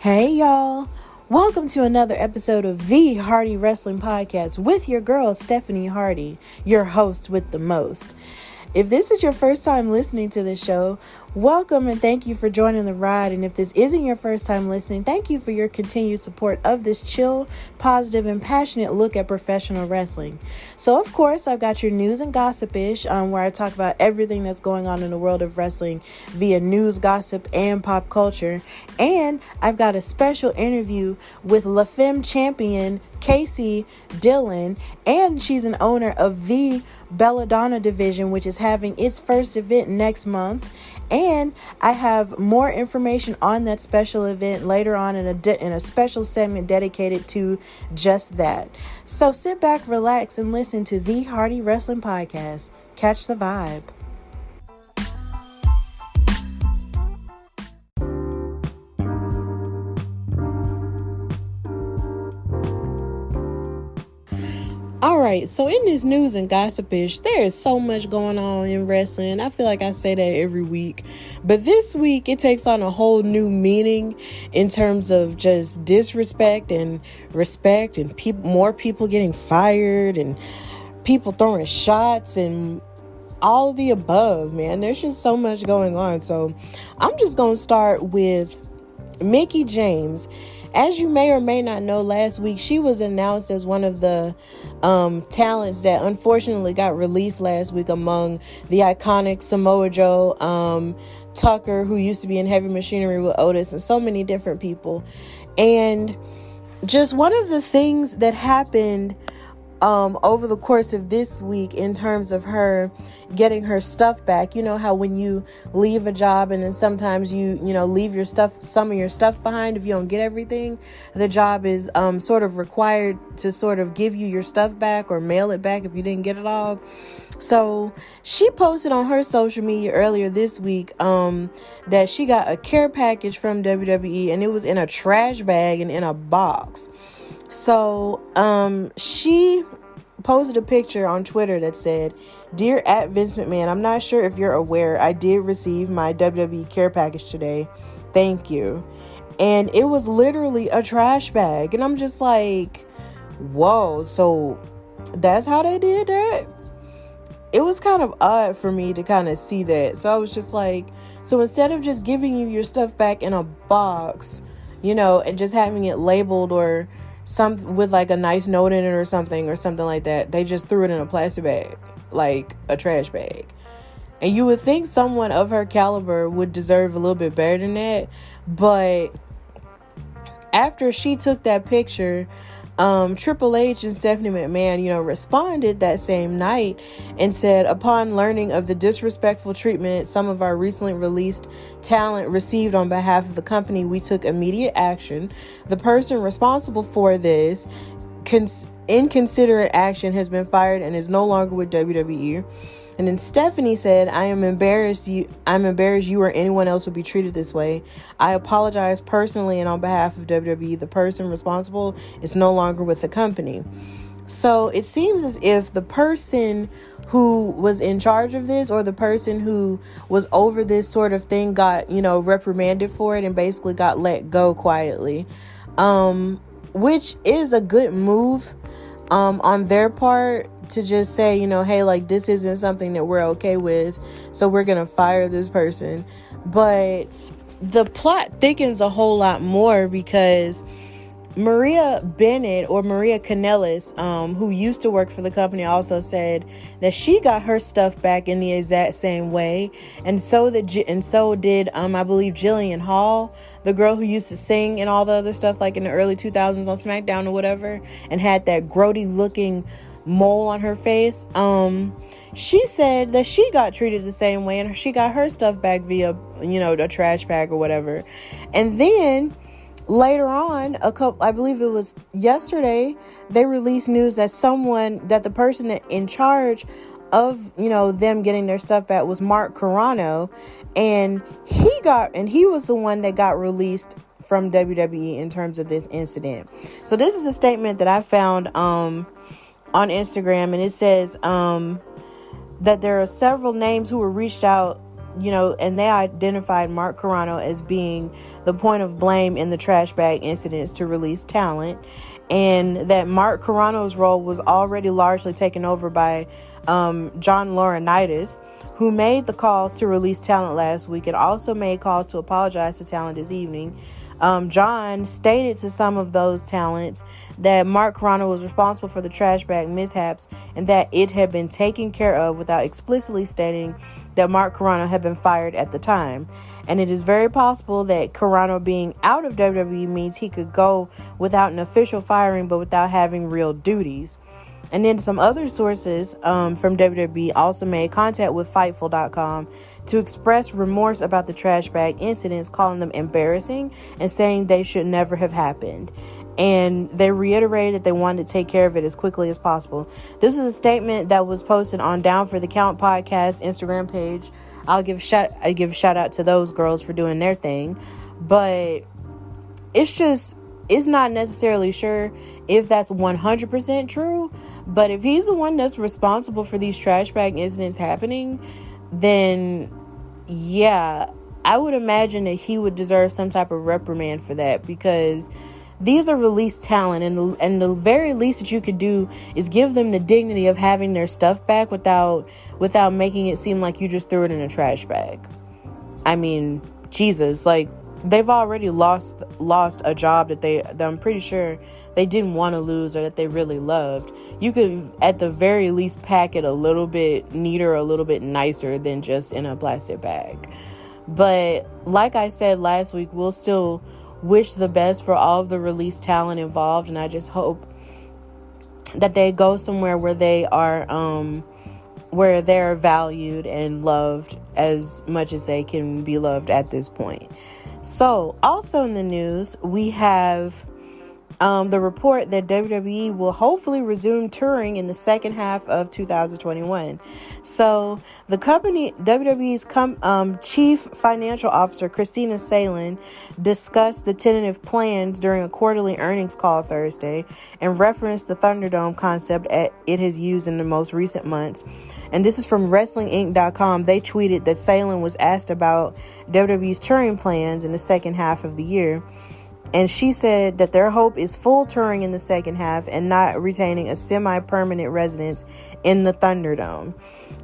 Hey y'all, welcome to another episode of the Hardy Wrestling Podcast with your girl Stephanie Hardy, your host with the most. If this is your first time listening to this show, welcome and thank you for joining the ride. And if this isn't your first time listening, thank you for your continued support of this chill, positive, and passionate look at professional wrestling. So, of course, I've got your news and gossip-ish, where I talk about everything that's going on in the world of wrestling via news, gossip, and pop culture. And I've got a special interview with La Femme champion Kaci Dillon, and she's an owner of the BellaDonna Division, which is having its first event next month. And I have more information on that special event later on in a special segment dedicated to just that. So sit back, relax, and listen to the Hardy Wrestling Podcast. Catch the vibe. All right, so in this news and gossip-ish, there is so much going on in wrestling. I feel like I say that every week. But this week, it takes on a whole new meaning in terms of just disrespect and respect and more people getting fired and people throwing shots and all of the above, man. There's just so much going on. So I'm just going to start with Mickie James. As you may or may not know, last week she was announced as one of the talents that unfortunately got released last week among the iconic Samoa Joe, Tucker, who used to be in Heavy Machinery with Otis, and so many different people. And just one of the things that happened over the course of this week in terms of her getting her stuff back. You know how when you leave a job and then sometimes you leave your stuff, some of your stuff behind if you don't get everything, the job is sort of required to sort of give you your stuff back or mail it back if you didn't get it all. So she posted on her social media earlier this week that she got a care package from WWE and it was in a trash bag and in a box. So she posted a picture on Twitter that said, "Dear @Vince McMahon, I'm not sure if you're aware, I did receive my WWE care package today. Thank you." And it was literally a trash bag. And I'm just like, whoa, so that's how they did that? It was kind of odd for me to kind of see that. So I was just like, so instead of just giving you your stuff back in a box, and just having it labeled or some with like a nice note in it or something like that, they just threw it in a plastic bag, like a trash bag. And you would think someone of her caliber would deserve a little bit better than that. But after she took that picture, Triple H and Stephanie McMahon, responded that same night and said, "Upon learning of the disrespectful treatment some of our recently released talent received on behalf of the company, we took immediate action. The person responsible for this inconsiderate action has been fired and is no longer with WWE." And then Stephanie said, I'm embarrassed you or anyone else would be treated this way. I apologize personally and on behalf of WWE. The person responsible is no longer with the company." So it seems as if the person who was in charge of this, or the person who was over this sort of thing, got, reprimanded for it and basically got let go quietly, which is a good move on their part, to just say, hey, like, this isn't something that we're okay with, so we're gonna fire this person. But the plot thickens a whole lot more because Maria Bennett, or Maria Kanellis, who used to work for the company, also said that she got her stuff back in the exact same way, and so did I believe Jillian Hall, the girl who used to sing and all the other stuff like in the early 2000s on SmackDown or whatever, and had that grody looking mole on her face. She said that she got treated the same way and she got her stuff back via a trash bag or whatever. And then later on, I believe it was yesterday, they released news that the person in charge of them getting their stuff back was Mark Carrano, and he was the one that got released from WWE in terms of this incident. So this is a statement that I found on Instagram, and it says that there are several names who were reached out and they identified Mark Carrano as being the point of blame in the trash bag incidents to release talent, and that Mark Carrano's role was already largely taken over by John Laurinaitis, who made the calls to release talent last week and also made calls to apologize to talent this evening. John stated to some of those talents that Mark Carrano was responsible for the trash bag mishaps and that it had been taken care of, without explicitly stating that Mark Carrano had been fired at the time. And it is very possible that Carrano being out of WWE means he could go without an official firing, but without having real duties. And then some other sources from WWE also made contact with Fightful.com to express remorse about the trash bag incidents, calling them embarrassing and saying they should never have happened. And they reiterated that they wanted to take care of it as quickly as possible. This is a statement that was posted on Down for the Count podcast Instagram page. I give a shout out to those girls for doing their thing, but it's not necessarily sure if that's 100% true. But if he's the one that's responsible for these trash bag incidents happening, then yeah, I would imagine that he would deserve some type of reprimand for that, because these are released talent, and the very least that you could do is give them the dignity of having their stuff back without making it seem like you just threw it in a trash bag. I mean, Jesus, like, they've already lost a job that I'm pretty sure they didn't want to lose or that they really loved. You could at the very least pack it a little bit neater, a little bit nicer than just in a plastic bag. But like I said last week, we'll still wish the best for all of the released talent involved, and I just hope that they go somewhere where they are where they're valued and loved as much as they can be loved at this point. So, also in the news, we have the report that WWE will hopefully resume touring in the second half of 2021. So, the company, WWE's chief financial officer, Christina Salin, discussed the tentative plans during a quarterly earnings call Thursday and referenced the Thunderdome concept it has used in the most recent months. And this is from WrestlingInc.com. They tweeted that Salin was asked about WWE's touring plans in the second half of the year. And she said that their hope is full touring in the second half and not retaining a semi-permanent residence in the Thunderdome.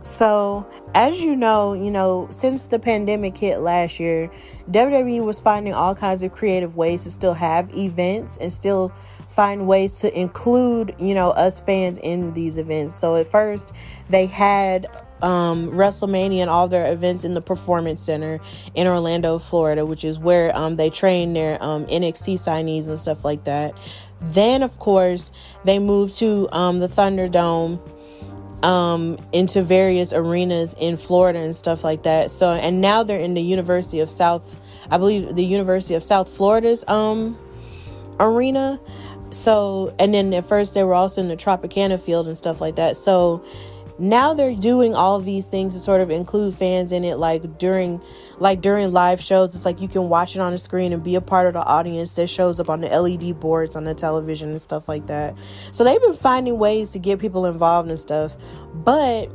So, as you know, since the pandemic hit last year, WWE was finding all kinds of creative ways to still have events and still find ways to include, us fans in these events. So at first they had WrestleMania and all their events in the Performance Center in Orlando, Florida, which is where they train their NXT signees and stuff like that. Then, of course, they moved to the Thunderdome into various arenas in Florida and stuff like that. So, and now they're in the University of South Florida's arena. So, and then at first they were also in the Tropicana field and stuff like that. So now they're doing all of these things to sort of include fans in it, like during live shows. It's like you can watch it on the screen and be a part of the audience that shows up on the LED boards on the television and stuff like that. So they've been finding ways to get people involved and stuff, but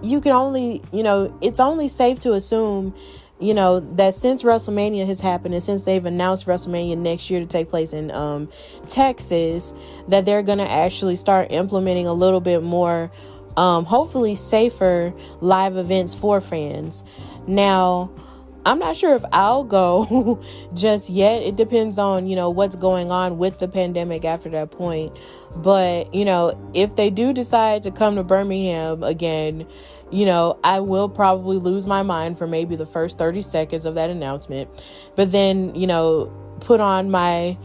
you can only, it's only safe to assume, that since WrestleMania has happened and since they've announced WrestleMania next year to take place in Texas, that they're going to actually start implementing a little bit more, hopefully safer live events for fans. Now, I'm not sure if I'll go just yet. It depends on, what's going on with the pandemic after that point. But, if they do decide to come to Birmingham again, I will probably lose my mind for maybe the first 30 seconds of that announcement. But then, put on my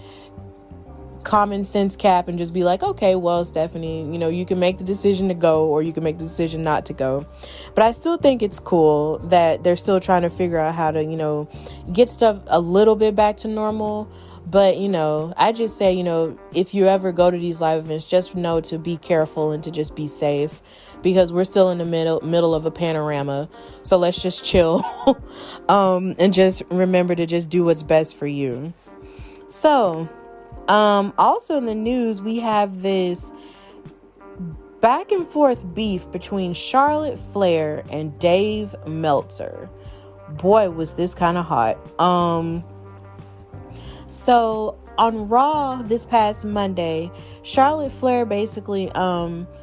common sense cap and just be like, okay, well, Stephanie, you can make the decision to go or you can make the decision not to go. But I still think it's cool that they're still trying to figure out how to, get stuff a little bit back to normal. But, I just say, if you ever go to these live events, just know to be careful and to just be safe, because we're still in the middle of a panorama. So let's just chill and just remember to just do what's best for you. So, also in the news, we have this back and forth beef between Charlotte Flair and Dave Meltzer. Boy, was this kind of hot. So on Raw this past Monday, Charlotte Flair basically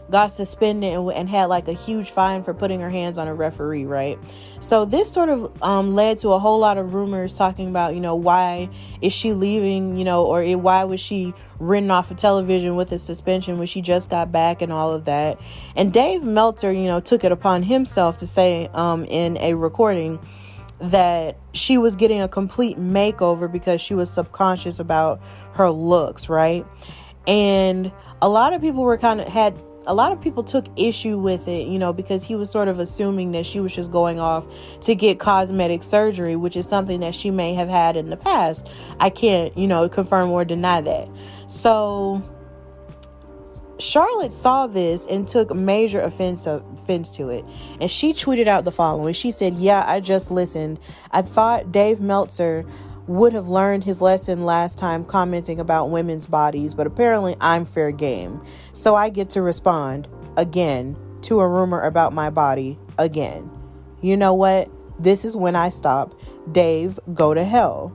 got suspended and had like a huge fine for putting her hands on a referee, right? So this sort of led to a whole lot of rumors talking about, why is she leaving, or why was she written off of television with a suspension when she just got back and all of that. And Dave Meltzer, took it upon himself to say in a recording that she was getting a complete makeover because she was subconscious about her looks, right? And a lot of people took issue with it, because he was sort of assuming that she was just going off to get cosmetic surgery, which is something that she may have had in the past. I can't, confirm or deny that. So Charlotte saw this and took major offense to it. And she tweeted out the following. She said, "Yeah, I just listened. I thought Dave Meltzer would have learned his lesson last time commenting about women's bodies, but apparently I'm fair game. So I get to respond again to a rumor about my body again. You know what? This is when I stop. Dave, go to hell."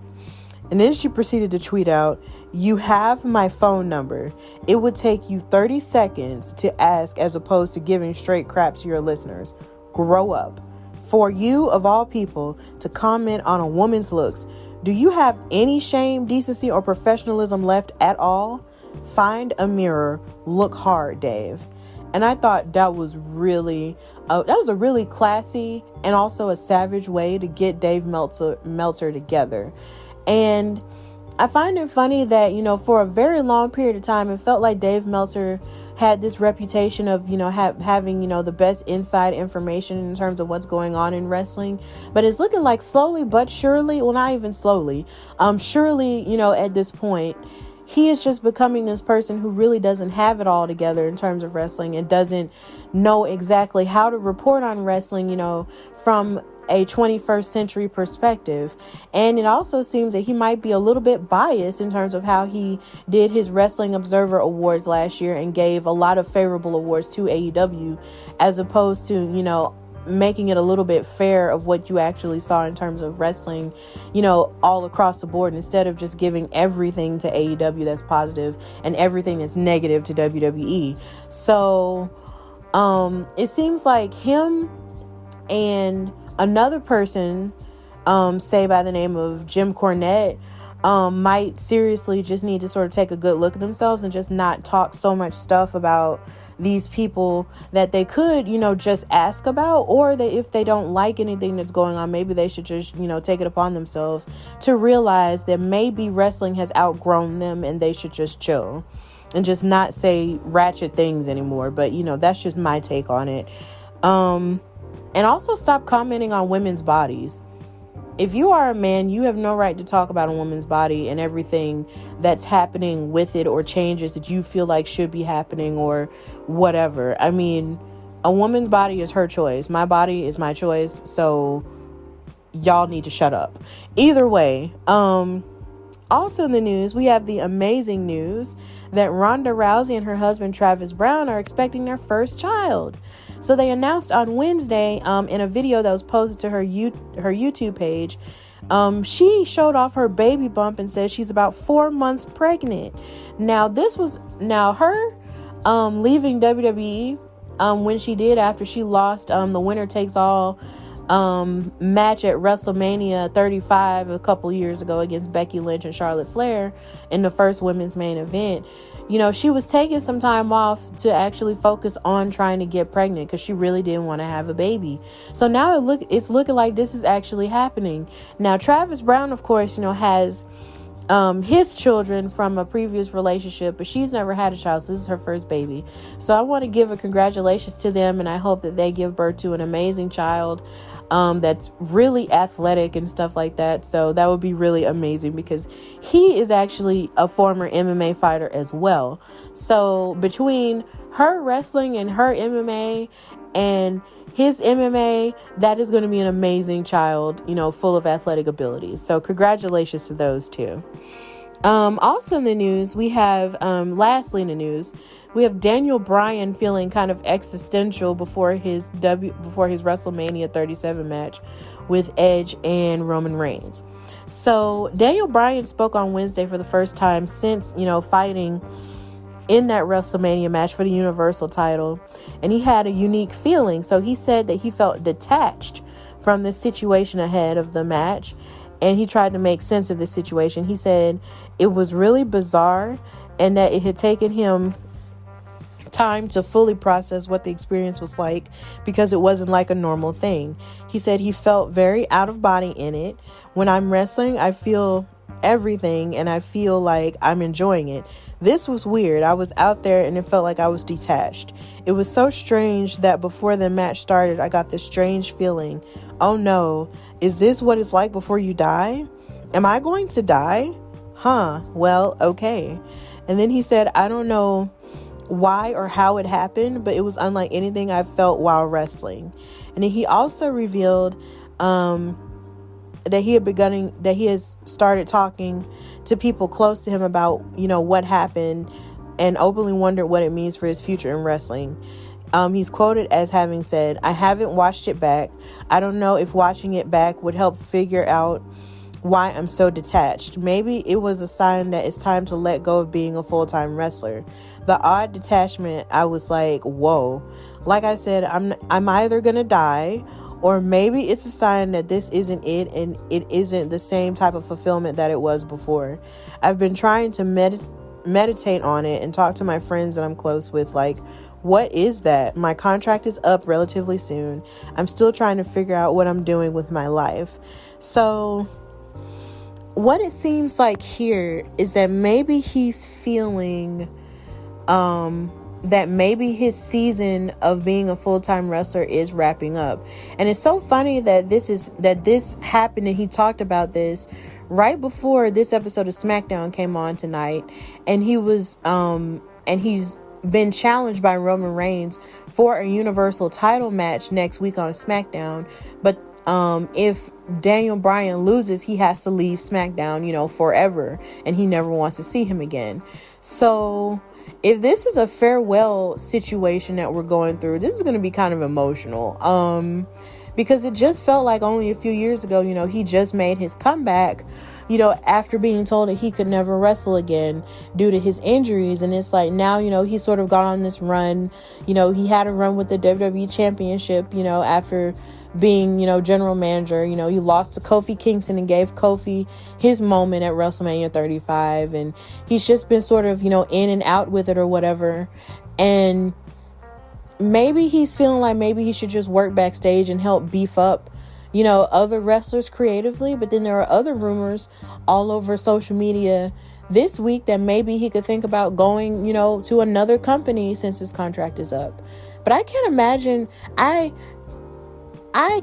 And then she proceeded to tweet out, "You have my phone number. It would take you 30 seconds to ask as opposed to giving straight crap to your listeners. Grow up. For you, of all people, to comment on a woman's looks, do you have any shame, decency, or professionalism left at all? Find a mirror. Look hard, Dave." And I thought that was a really classy and also a savage way to get Dave Meltzer together. And I find it funny that, for a very long period of time, it felt like Dave Meltzer had this reputation of, having, the best inside information in terms of what's going on in wrestling. But it's looking like slowly but surely, well, not even slowly, surely, at this point, he is just becoming this person who really doesn't have it all together in terms of wrestling and doesn't know exactly how to report on wrestling, from a 21st century perspective. And it also seems that he might be a little bit biased in terms of how he did his Wrestling Observer Awards last year and gave a lot of favorable awards to AEW, as opposed to, making it a little bit fair of what you actually saw in terms of wrestling, all across the board, instead of just giving everything to AEW that's positive and everything that's negative to WWE. So it seems like him and another person, say by the name of Jim Cornette, might seriously just need to sort of take a good look at themselves and just not talk so much stuff about these people that they could, just ask about, or that if they don't like anything that's going on, maybe they should just, take it upon themselves to realize that maybe wrestling has outgrown them and they should just chill and just not say ratchet things anymore. But, that's just my take on it. And also stop commenting on women's bodies. If you are a man, you have no right to talk about a woman's body and everything that's happening with it or changes that you feel like should be happening or whatever. I mean, a woman's body is her choice. My body is my choice. So y'all need to shut up. Either way, also in the news, we have the amazing news that Ronda Rousey and her husband Travis Brown are expecting their first child. So they announced on Wednesday in a video that was posted to her YouTube page, she showed off her baby bump and said she's about 4 months pregnant. Now her leaving WWE when she did after she lost the winner takes all match at WrestleMania 35 a couple years ago against Becky Lynch and Charlotte Flair in the first women's main event. She was taking some time off to actually focus on trying to get pregnant because she really didn't want to have a baby. So now it's looking like this is actually happening. Now, Travis Brown, of course, has his children from a previous relationship, but she's never had a child, so this is her first baby. So I want to give a congratulations to them, and I hope that they give birth to an amazing child that's really athletic and stuff like that. So that would be really amazing because he is actually a former MMA fighter as well. So between her wrestling and her MMA and his MMA, that is going to be an amazing child, full of athletic abilities. So congratulations to those two. Also in the news, we have, lastly in the news, We have Daniel Bryan feeling kind of existential before his WrestleMania 37 match with Edge and Roman Reigns. So Daniel Bryan spoke on Wednesday for the first time since, fighting in that WrestleMania match for the Universal title, and he had a unique feeling. So he said that he felt detached from the situation ahead of the match, and he tried to make sense of the situation. He said it was really bizarre and that it had taken him time to fully process what the experience was like because it wasn't like a normal thing. He said he felt very out of body in it. When I'm wrestling, I feel everything and I feel like I'm enjoying it. This was weird. I was out there and it felt like I was detached. It was so strange that before the match started, I got this strange feeling. Oh no, is this what it's like before you die? Am I going to die? Well, okay. And then he said, I don't know why or how it happened, but it was unlike anything I've felt while wrestling. And then he also revealed that he has started talking to people close to him about, what happened, and openly wondered what it means for his future in wrestling. He's quoted as having said, I haven't watched it back. I don't know if watching it back would help figure out why I'm so detached. Maybe it was a sign that it's time to let go of being a full-time wrestler. The odd detachment, I was like, whoa. Like I said, I'm either gonna die, or maybe it's a sign that this isn't it and it isn't the same type of fulfillment that it was before. I've been trying to meditate on it and talk to my friends that I'm close with, like, what is that? My contract is up relatively soon. I'm still trying to figure out what I'm doing with my life. So what it seems like here is that maybe he's feeling that maybe his season of being a full-time wrestler is wrapping up. And it's so funny that this happened, and he talked about this right before this episode of SmackDown came on tonight, and he's been challenged by Roman Reigns for a Universal title match next week on SmackDown. But if Daniel Bryan loses, he has to leave SmackDown, forever, and he never wants to see him again. So if this is a farewell situation that we're going through, this is going to be kind of emotional. Because it just felt like only a few years ago, he just made his comeback, after being told that he could never wrestle again due to his injuries. And it's like now, he's sort of gone on this run. He had a run with the WWE Championship, after being, general manager. He lost to Kofi Kingston and gave Kofi his moment at WrestleMania 35. And he's just been sort of, in and out with it or whatever. And maybe he's feeling like maybe he should just work backstage and help beef up, other wrestlers creatively. But then there are other rumors all over social media this week that maybe he could think about going, to another company since his contract is up. But I can't imagine, I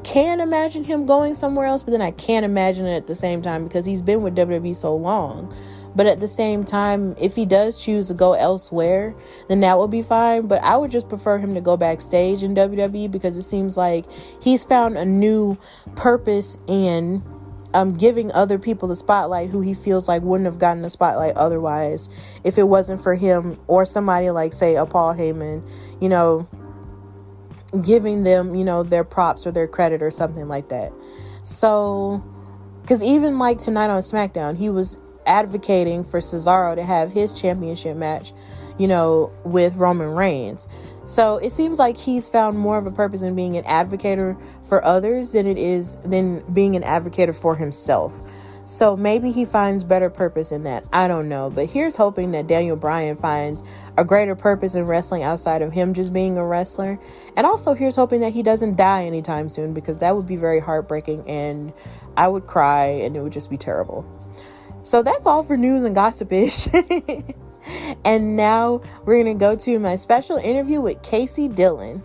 can imagine him going somewhere else, but then I can't imagine it at the same time because he's been with WWE so long. But at the same time, if he does choose to go elsewhere, then that would be fine. But I would just prefer him to go backstage in WWE because it seems like he's found a new purpose in giving other people the spotlight who he feels like wouldn't have gotten the spotlight otherwise if it wasn't for him or somebody like, say, a Paul Heyman, giving them, their props or their credit or something like that. So, because even like tonight on SmackDown, he was advocating for Cesaro to have his championship match, with Roman Reigns. So it seems like he's found more of a purpose in being an advocate for others than being an advocate for himself. So maybe he finds better purpose in that. I don't know. But here's hoping that Daniel Bryan finds a greater purpose in wrestling outside of him just being a wrestler. And also here's hoping that he doesn't die anytime soon, because that would be very heartbreaking and I would cry and it would just be terrible. So that's all for news and gossip-ish. And now we're going to go to my special interview with Kaci Dillon.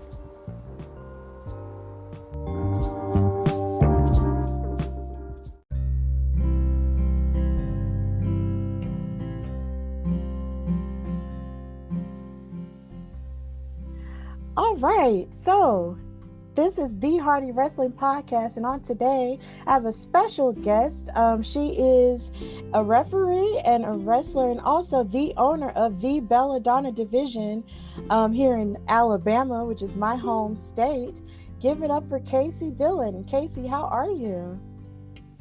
All right, so This is the Hardy Wrestling Podcast, and on today, I have a special guest. She is a referee and a wrestler, and also the owner of the BellaDonna Division here in Alabama, which is my home state. Give it up for Kaci Dillon. Kaci, how are you?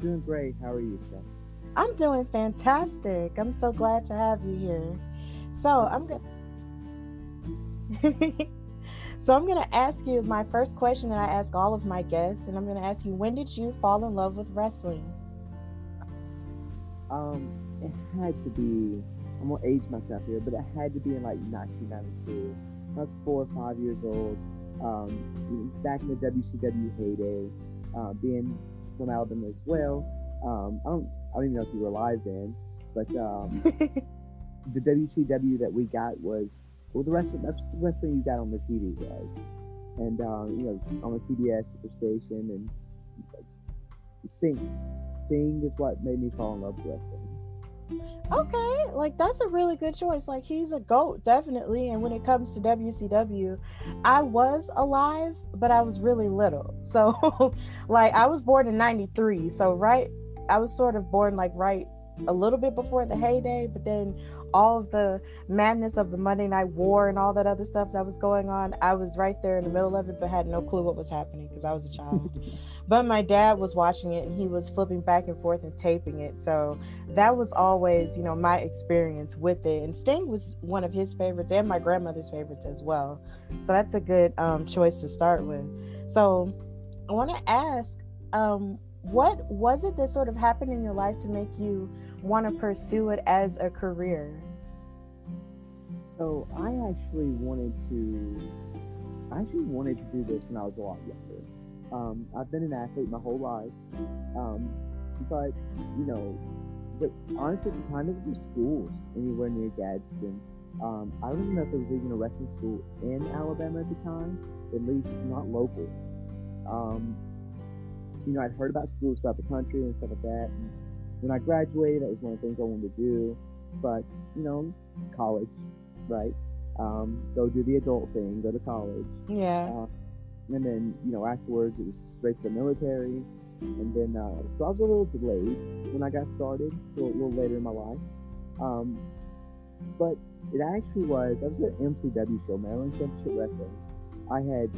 Doing great. How are you, Steph? I'm doing fantastic. I'm so glad to have you here. So I'm gonna So I'm gonna ask you my first question that I ask all of my guests, and I'm gonna ask you, when did you fall in love with wrestling? It had to be. I'm gonna age myself here, but it had to be in like 1992. I was 4 or 5 years old. Back in the WCW heyday, being from Alabama as well. I don't even know if you were alive then, but the WCW that we got was the wrestling. That's the wrestling you got on the TV, guys. And on the CBS Superstation, and Sting is what made me fall in love with wrestling. Okay, like that's a really good choice. Like he's a GOAT, definitely. And when it comes to WCW, I was alive, but I was really little. So like I was born in 93. So I was sort of born like right a little bit before the heyday, but then all of the madness of the Monday Night War and all that other stuff that was going on, I was right there in the middle of it, but had no clue what was happening because I was a child. But my dad was watching it, and he was flipping back and forth and taping it. So that was always, my experience with it. And Sting was one of his favorites and my grandmother's favorites as well. So that's a good choice to start with. So I want to ask, what was it that sort of happened in your life to make you want to pursue it as a career? So I actually wanted to do this when I was a lot younger. I've been an athlete my whole life, but honestly, at the time, there was no schools anywhere near Gadsden. I don't even know if there was even a wrestling school in Alabama at the time, at least not local. I'd heard about schools throughout the country and stuff like that. And when I graduated, that was one of the things I wanted to do. But college, right? Go do the adult thing, go to college. Yeah. And then, afterwards it was straight to the military. And then, so I was a little delayed when I got started, a little later in my life. But it actually was, I was at an MCW show, Maryland Championship Wrestling. I had,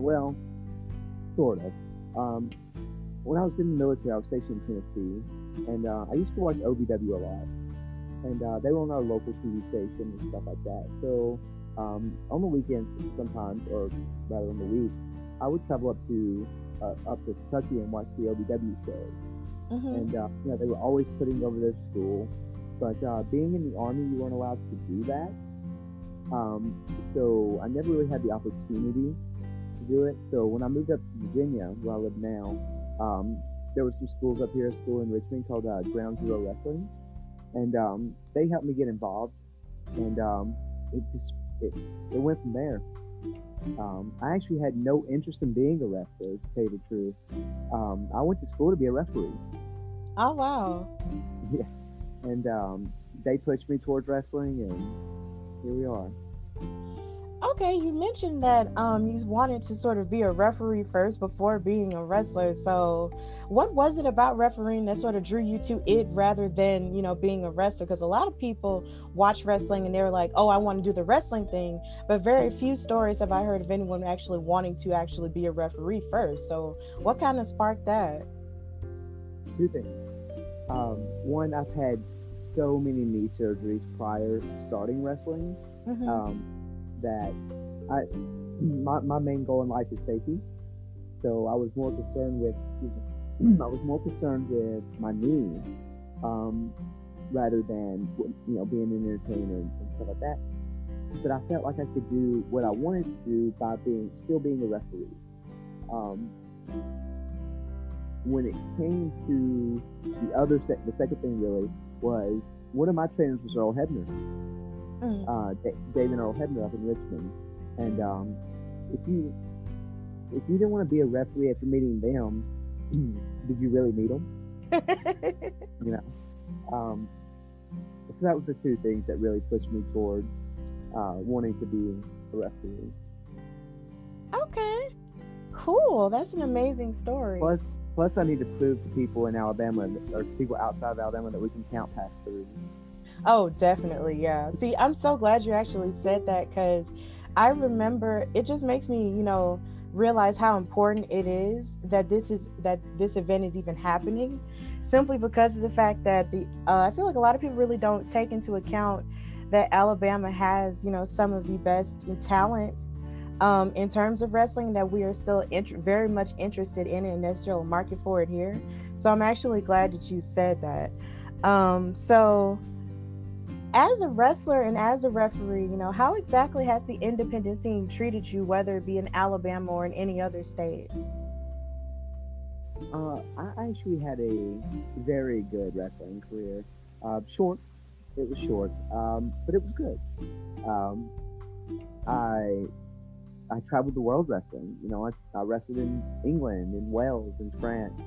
well, sort of. When I was in the military, I was stationed in Tennessee. And I used to watch OVW a lot. And they were on our local TV station and stuff like that. So on the weekends sometimes, or rather on the week, I would travel up to Kentucky and watch the OVW shows. And they were always putting over their school, but being in the Army, you weren't allowed to do that. So I never really had the opportunity to do it. So when I moved up to Virginia, where I live now, there were some schools up here, a school in Richmond called Ground Zero Wrestling, and they helped me get involved, and it went from there. I actually had no interest in being a wrestler, to tell you the truth. I went to school to be a referee. Oh, wow. Yeah. And they pushed me towards wrestling, and here we are. Okay, you mentioned that you wanted to sort of be a referee first before being a wrestler. So what was it about refereeing that sort of drew you to it rather than, being a wrestler? Because a lot of people watch wrestling and they're like, oh, I want to do the wrestling thing. But very few stories have I heard of anyone actually wanting to actually be a referee first. So what kind of sparked that? Two things. One, I've had so many knee surgeries prior to starting wrestling. That my main goal in life is safety. So I was more concerned with my knee, rather than being an entertainer and stuff like that. But I felt like I could do what I wanted to do by still being a referee. When it came to the second thing really was, one of my trainers was Earl Hebner. Dave and Earl Hebner up in Richmond, and if you didn't want to be a referee after meeting them, did you really meet them? So that was the two things that really pushed me towards wanting to be a referee. Okay. cool. That's an amazing story. Plus, I need to prove to people in Alabama or people outside of Alabama that we can count past 30. Oh, definitely. Yeah. See, I'm so glad you actually said that because I remember it just makes me, realize how important it is that this event is even happening simply because of the fact that I feel like a lot of people really don't take into account that Alabama has, some of the best talent in terms of wrestling, that we are still very much interested in it and there's still a market for it here. So I'm actually glad that you said that. So as a wrestler and as a referee, how exactly has the independent scene treated you, whether it be in Alabama or in any other states? I actually had a very good wrestling career. Short, it was short, but it was good. Um, I I traveled the world wrestling. I wrestled in England, in Wales, in France,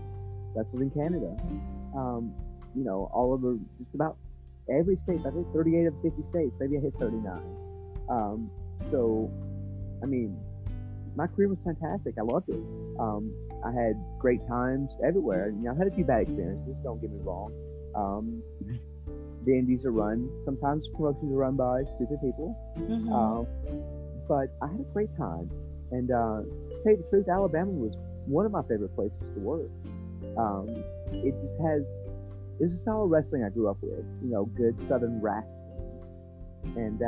wrestled in Canada. Um, all over just about every state. I think 38 of 50 states. Maybe I hit 39. Um, so, I mean, my career was fantastic. I loved it. I had great times everywhere. I've had a few bad experiences. Don't get me wrong. Um, the indies are run. Sometimes promotions are run by stupid people. Mm-hmm. But I had a great time. And to tell you the truth, Alabama was one of my favorite places to work. Um, it just has, it's a style of wrestling I grew up with, good Southern wrestling. And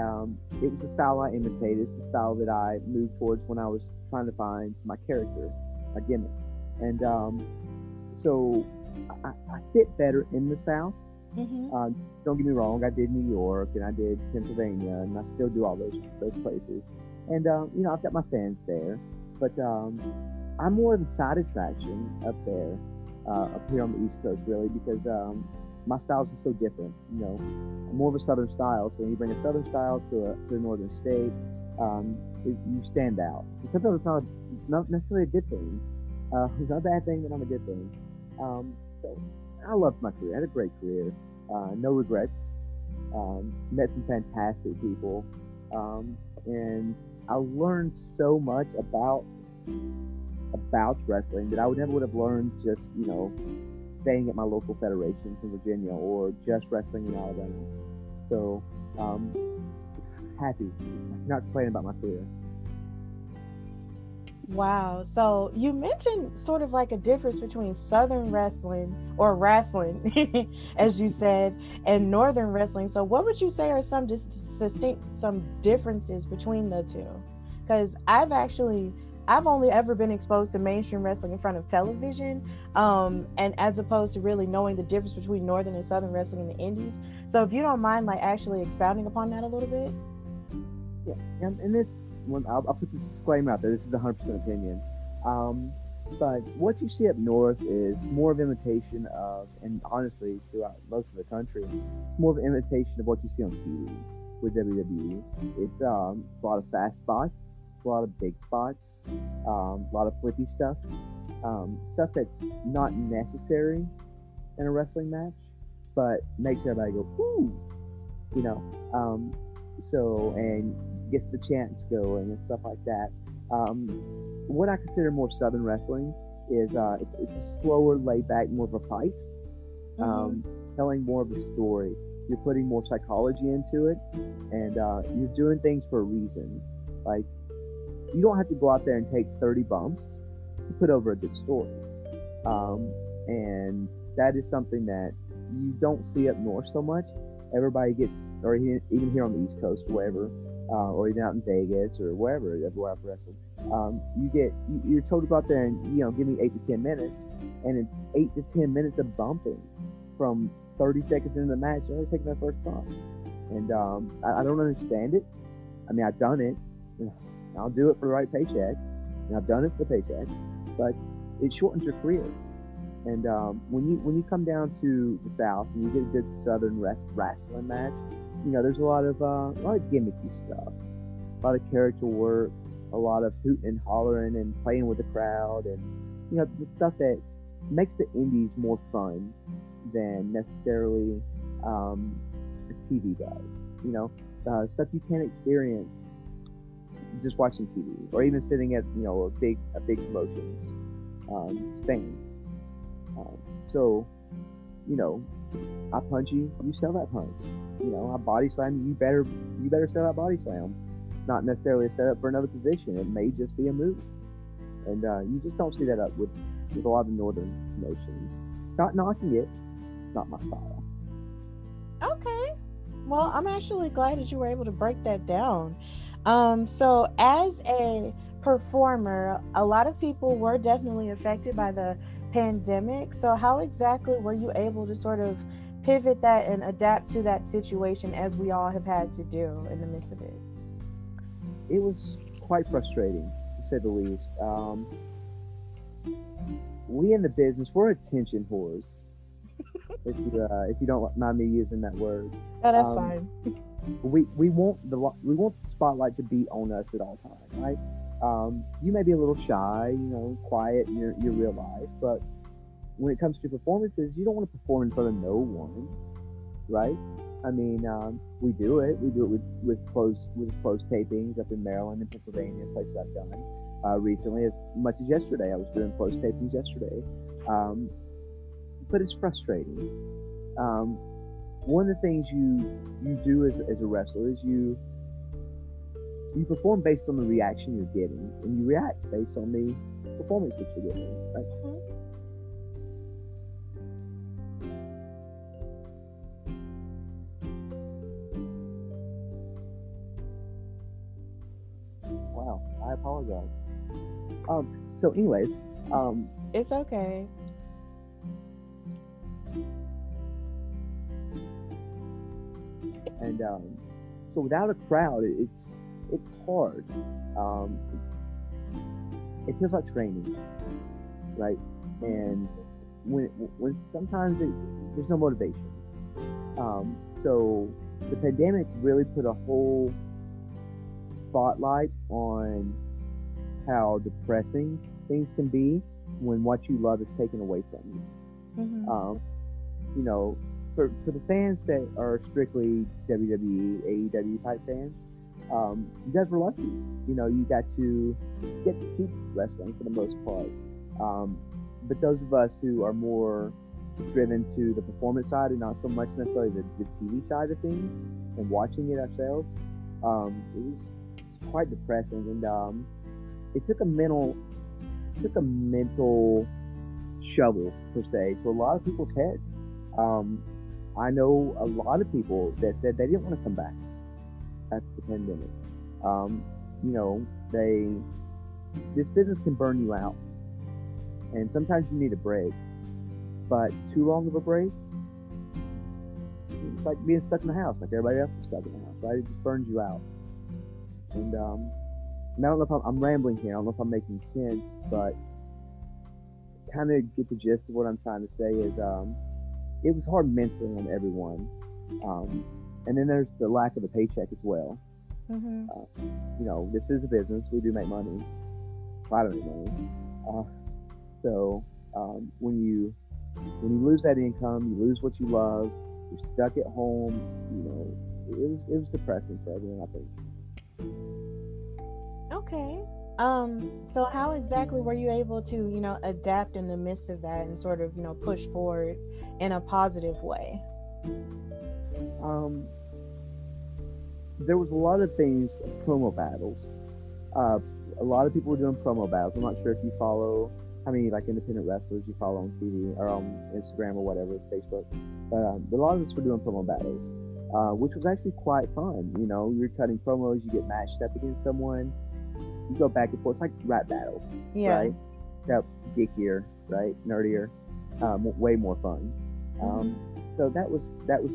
it was a style I imitated. It's a style that I moved towards when I was trying to find my character, my gimmick. And so I fit better in the South. Mm-hmm. Don't get me wrong, I did New York and I did Pennsylvania, and I still do all those places. And I've got my fans there, but I'm more of a side attraction up there, up here on the East Coast, really, because my styles are so different. I'm more of a Southern style, so when you bring a Southern style to a Northern state, you stand out. And sometimes it's not necessarily a good thing. It's not a bad thing, but not a good thing. So I loved my career. I had a great career. No regrets. Met some fantastic people. And I learned so much about wrestling that I would have learned just, staying at my local federations in Virginia or just wrestling in Alabama. So, happy. Not complaining about my career. Wow. So you mentioned sort of like a difference between Southern wrestling or wrestling, as you said, and Northern wrestling. So what would you say are some some differences between the two? Because I've only ever been exposed to mainstream wrestling in front of television, and as opposed to really knowing the difference between Northern and Southern wrestling in the Indies. So if you don't mind, like actually expounding upon that a little bit. Yeah, and this one, I'll put this disclaimer out there. This is 100% opinion. But what you see up north is more of imitation of, and honestly, throughout most of the country, it's more of an imitation of what you see on TV with WWE. It's a lot of fast spots, a lot of big spots, a lot of flippy stuff, stuff that's not necessary in a wrestling match, but makes everybody go, "Whoo!" You know. And gets the chants going and stuff like that. What I consider more Southern wrestling is it's a slower, laid back, more of a fight, telling more of a story. You're putting more psychology into it, and you're doing things for a reason. Like, you don't have to go out there and take 30 bumps to put over a good story. And that is something that you don't see up north so much. Everybody gets, or even here on the East Coast or wherever, or even out in Vegas or wherever I've wrestled, you're told to go out there and give me 8 to 10 minutes, and it's 8 to 10 minutes of bumping from 30 seconds into the match. You're only taking that first bump, and I don't understand it. I mean, I've done it. I'll do it for the right paycheck, and I've done it for the paycheck, but it shortens your career. And when you come down to the South and you get a good Southern wrestling match, there's a lot of gimmicky stuff, a lot of character work, a lot of hooting and hollering and playing with the crowd, and the stuff that makes the indies more fun than necessarily the TV does. Stuff you can't experience just watching TV, or even sitting at a big promotions stands. So I punch you, you sell that punch. I body slam you, you better sell that body slam. Not necessarily a setup for another position. It may just be a move, and you just don't see that up with a lot of northern promotions. Not knocking it, it's not my style. Okay. Well, I'm actually glad that you were able to break that down. So as a performer, a lot of people were definitely affected by the pandemic. So how exactly were you able to sort of pivot that and adapt to that situation, as we all have had to do in the midst of it? It was quite frustrating, to say the least. We in the business, we're attention whores. If you don't mind me using that word. Oh, that's fine. We want the spotlight to be on us at all times, right? You may be a little shy, quiet in your real life, but when it comes to performances, you don't want to perform in front of no one, right? I mean, we do it. We do it with closed tapings up in Maryland and Pennsylvania, places I've done recently. As much as yesterday, I was doing closed tapings yesterday, but it's frustrating. One of the things you do as a wrestler is you perform based on the reaction you're getting, and you react based on the performance that you're getting, right? Mm-hmm. Wow, I apologize. So anyways, It's okay. and so without a crowd, it's hard. It feels like training, right? And when sometimes there's no motivation. So the pandemic really put a whole spotlight on how depressing things can be when what you love is taken away from you. Mm-hmm. For the fans that are strictly WWE, AEW type fans, you guys were lucky. You got to keep wrestling for the most part. But those of us who are more driven to the performance side and not so much necessarily the TV side of things and watching it ourselves, it was quite depressing, and it took a mental shovel per se to a lot of people's heads. I know a lot of people that said they didn't want to come back after the pandemic. This business can burn you out, and sometimes you need a break. But too long of a break, it's like being stuck in the house, like everybody else is stuck in the house, right? It just burns you out. And I don't know if I'm rambling here. I don't know if I'm making sense, but kind of get the gist of what I'm trying to say is it was hard mentally on everyone. And then there's the lack of a paycheck as well. Mm-hmm. This is a business. We do make money. I don't make money. So when you lose that income, you lose what you love. You're stuck at home. It was depressing for everyone, I think. Okay. So how exactly were you able to, adapt in the midst of that and sort of, push forward in a positive way? There was a lot of things, promo battles. A lot of people were doing promo battles. I'm not sure if you follow how many independent wrestlers you follow on TV or on Instagram or whatever, Facebook. But a lot of us were doing promo battles, which was actually quite fun. You're cutting promos, you get matched up against someone, you go back and forth. It's like rap battles, right? Except geekier, right? Nerdier, way more fun. So that was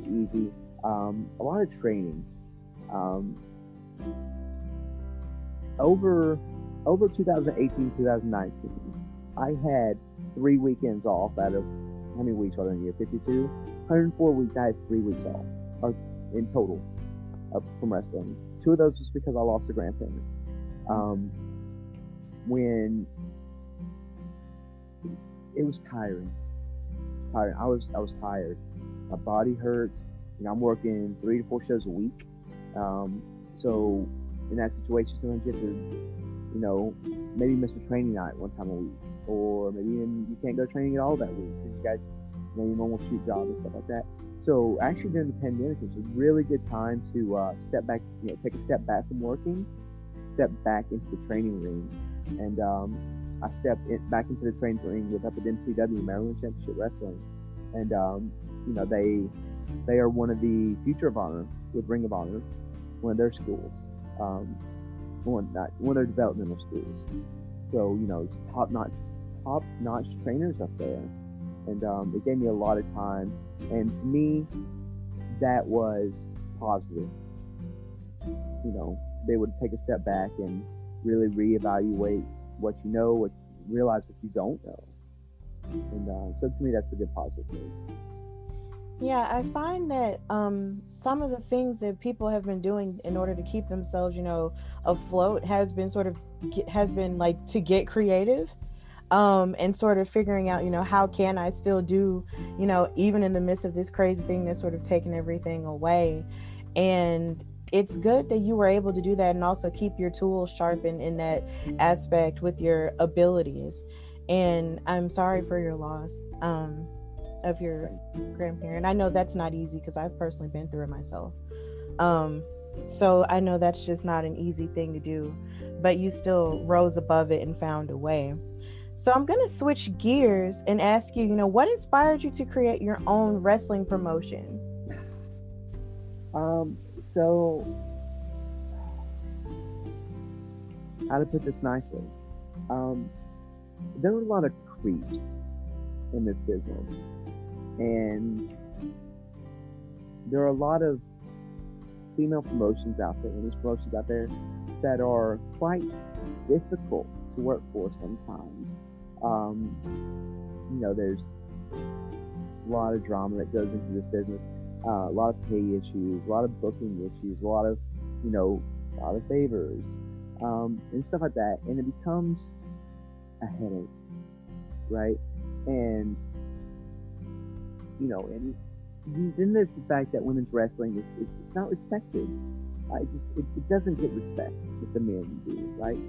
easy. A lot of training. Over 2018, 2019, I had 3 weekends off out of how many weeks are there in a year? 52? 104 weeks. I had 3 weeks off, or in total, from wrestling. 2 of those was because I lost a grandparent. When it was tiring. I was tired. My body hurt. I'm working 3 to 4 shows a week. So in that situation, sometimes you have to, maybe miss a training night one time a week, or maybe even you can't go training at all that week because you guys, your normal shoot job and stuff like that. So actually during the pandemic, it's a really good time to step back, take a step back from working, step back into the training ring. And I stepped back into the training ring with up at MCW, Maryland Championship Wrestling. And, they are one of the Future of Honor with Ring of Honor, one of their schools, one of their developmental schools. So, it's top-notch trainers up there. And it gave me a lot of time. And to me, that was positive. They would take a step back and really reevaluate what you know, realize what you don't know. And so to me, that's a good positive thing. Yeah, I find that some of the things that people have been doing in order to keep themselves, afloat has been like to get creative. And sort of figuring out, how can I still do, even in the midst of this crazy thing that's sort of taken everything away. And it's good that you were able to do that and also keep your tools sharpened in that aspect with your abilities. And I'm sorry for your loss of your grandparent. I know that's not easy because I've personally been through it myself. So I know that's just not an easy thing to do, but you still rose above it and found a way. So I'm going to switch gears and ask you, what inspired you to create your own wrestling promotion? So how to put this nicely? There were a lot of creeps in this business, and there are a lot of female promotions out there, women's promotions out there that are quite difficult to work for sometimes. There's a lot of drama that goes into this business, a lot of pay issues, a lot of booking issues, a lot of favors, and stuff like that, and it becomes a headache, right? And then there's the fact that women's wrestling is not respected. It doesn't get respect that the men do, right?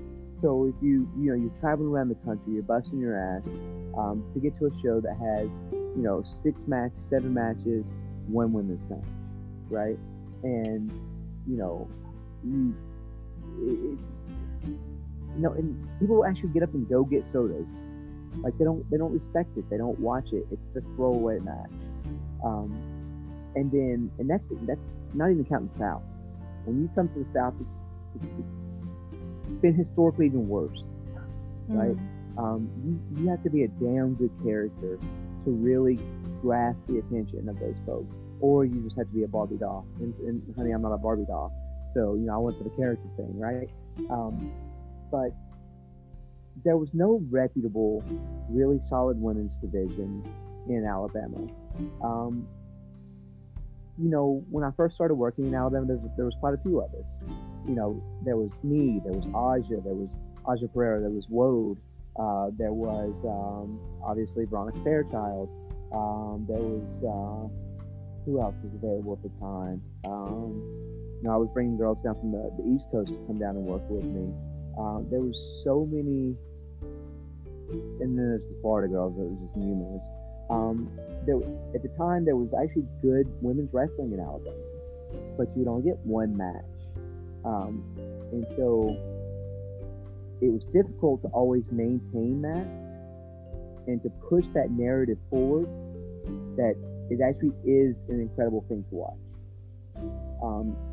So if you're traveling around the country, you're busting your ass to get to a show that has 7 matches, 1 women's match, right? And and people actually get up and go get sodas. Like they don't respect it. They don't watch it. It's the throwaway match. And that's not even counting the South. When you come to the South, it's been historically even worse, right? You have to be a damn good character to really grasp the attention of those folks, or you just have to be a Barbie doll. And honey, I'm not a Barbie doll, so I went for the character thing, right? But there was no reputable, really solid women's division in Alabama. When I first started working in Alabama, there was quite a few of us. There was me, there was Aja, there was Aja Pereira, there was Wode, there was obviously Veronica Fairchild, there was who else was available at the time? I was bringing girls down from the East Coast to come down and work with me. There was so many, and then there's the Florida girls. There was just numerous. At the time, there was actually good women's wrestling in Alabama, but you would only get 1 match. And so it was difficult to always maintain that and to push that narrative forward that it actually is an incredible thing to watch.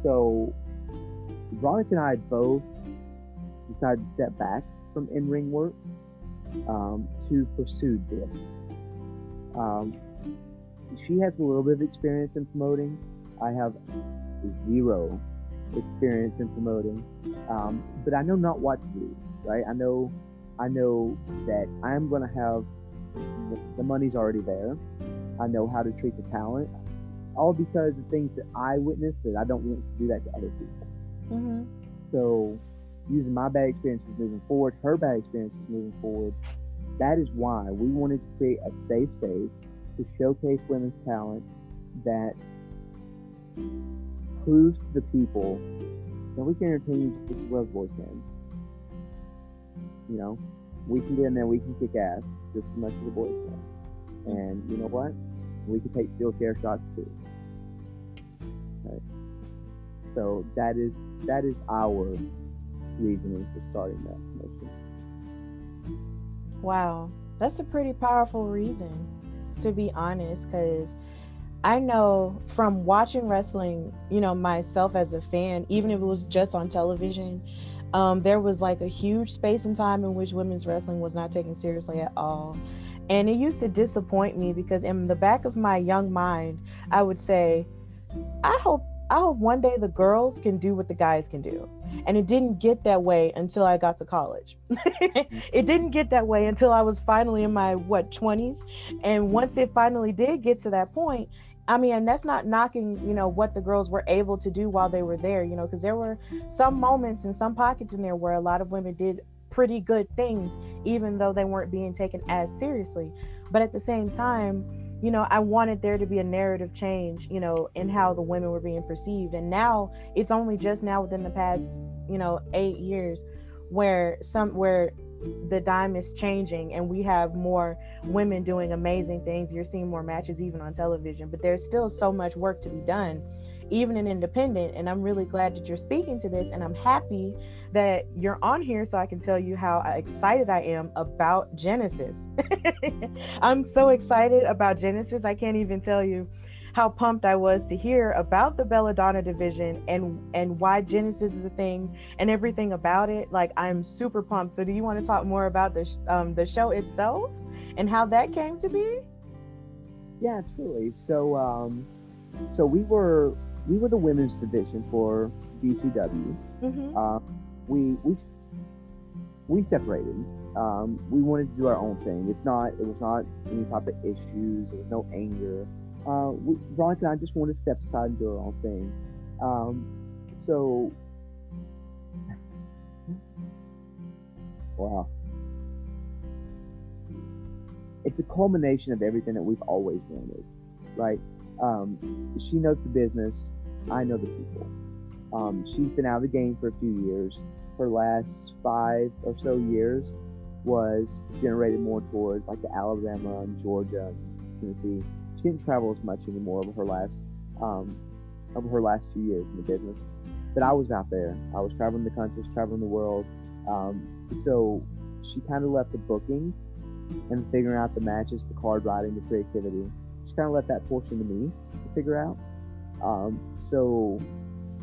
So Veronica and I both decided to step back from in-ring work to pursue this. She has a little bit of experience in promoting. I have 0 experience in promoting, but I know not what to do, right? I know that I'm going to have the money's already there. I know how to treat the talent, all because of things that I witnessed that I don't want to do that to other people. Mm-hmm. So using my bad experiences moving forward, her bad experiences moving forward, that is why we wanted to create a safe space to showcase women's talent that proves to the people then we can entertain you just as well as boys can. You know, we can get in there, we can kick ass just as much as the boys can. And you know what? We can take still chair shots too. Right? So that is our reasoning for starting that promotion. Wow, that's a pretty powerful reason, to be honest, because I know from watching wrestling, myself as a fan, even if it was just on television, there was like a huge space and time in which women's wrestling was not taken seriously at all. And it used to disappoint me because in the back of my young mind, I would say, I hope one day the girls can do what the guys can do. And it didn't get that way until I got to college. It didn't get that way until I was finally in my 20s. And once it finally did get to that point, I mean, and that's not knocking, what the girls were able to do while they were there, because there were some moments and some pockets in there where a lot of women did pretty good things, even though they weren't being taken as seriously. But at the same time, I wanted there to be a narrative change, in how the women were being perceived. And now it's only just now within the past, 8 years where the dime is changing and we have more women doing amazing things. You're seeing more matches even on television, but there's still so much work to be done, even in independent. And I'm really glad that you're speaking to this, and I'm happy that you're on here so I can tell you how excited I am about Genesis. I'm so excited about Genesis. I can't even tell you how pumped I was to hear about the BellaDonna division and why Genesis is a thing and everything about it. Like, I'm super pumped. So do you want to talk more about the show itself and how that came to be? Yeah, absolutely. So we were the women's division for BCW. Mm-hmm. We separated. We wanted to do our own thing. It was not any type of issues. There was no anger. Veronica and I just wanted to step aside and do our own thing. So, wow. It's a culmination of everything that we've always wanted, right? She knows the business. I know the people. She's been out of the game for a few years. Her last 5 or so years was generated more towards like the Alabama and Georgia and Tennessee. She didn't travel as much anymore over her last 2 years in the business. But I was out there. I was traveling the country, traveling the world. So she kind of left the booking and figuring out the matches, the card writing, the creativity. She kind of left that portion to me to figure out. So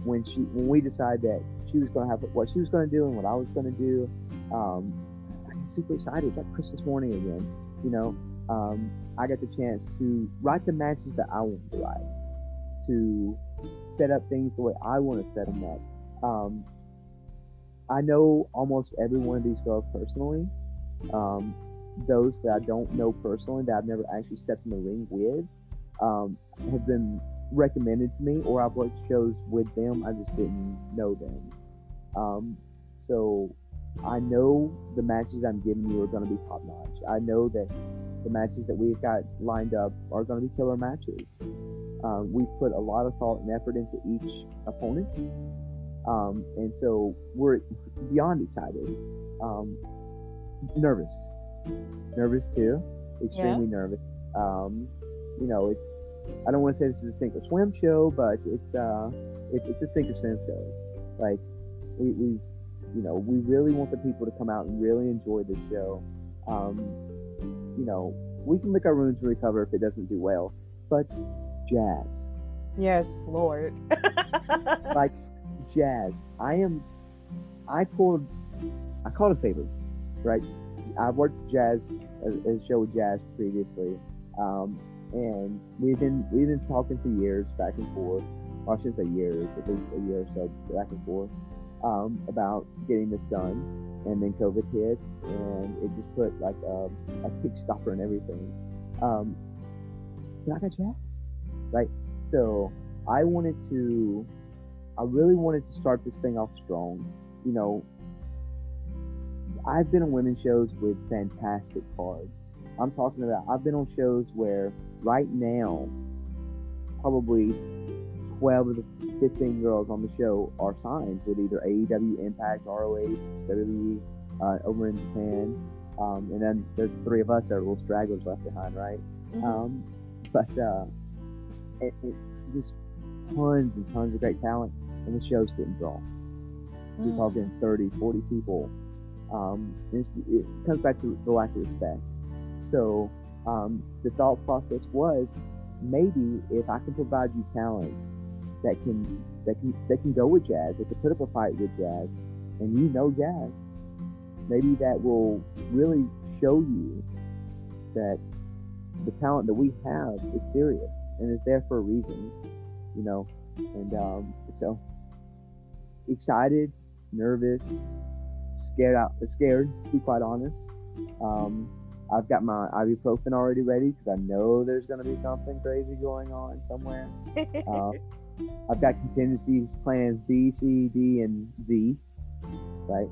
when we decided that she was going to have what she was going to do and what I was going to do, I got super excited. It was like Christmas morning again, I got the chance to write the matches that I wanted to write, to set up things the way I want to set them up. I know almost every one of these girls personally. Those that I don't know personally, that I've never actually stepped in the ring with, have been recommended to me, or I've watched shows with them. I just didn't know them. So I know the matches I'm giving you are going to be top notch. I know that the matches that we've got lined up are going to be killer matches. We've put a lot of thought and effort into each opponent. And so we're beyond excited. Nervous too, extremely nervous. It's, I don't want to say this is a sink or swim show, but it's a sink or swim show. Like we really want the people to come out and really enjoy this show. We can lick our wounds and recover if it doesn't do well, but jazz. Yes, Lord. Like jazz. I called a favor, right? I've worked jazz as a show with jazz previously, and we've been talking for years back and forth. Well, I shouldn't say years, at least a year or so back and forth, about getting this done. And then COVID hit, and it just put like a kick stopper and everything. But I got jazz, right? So I really wanted to start this thing off strong. I've been on women's shows with fantastic cards. I'm talking about, I've been on shows where right now, probably 12 of the 15 girls on the show are signed with either AEW, Impact, ROH, WWE, over in Japan. And then there's 3 of us that are little stragglers left behind, right? Mm-hmm. But it just tons and tons of great talent, and the shows didn't draw. We're talking 30, 40 people. It comes back to the lack of respect. So the thought process was, maybe if I can provide you talent that can go with Jazz, that can put up a fight with Jazz, and you know Jazz, maybe that will really show you that the talent that we have is serious and is there for a reason, you know. And so excited, nervous, scared, to be quite honest. I've got my ibuprofen already ready because I know there's going to be something crazy going on somewhere. I've got contingency plans B, C, D, and Z, right?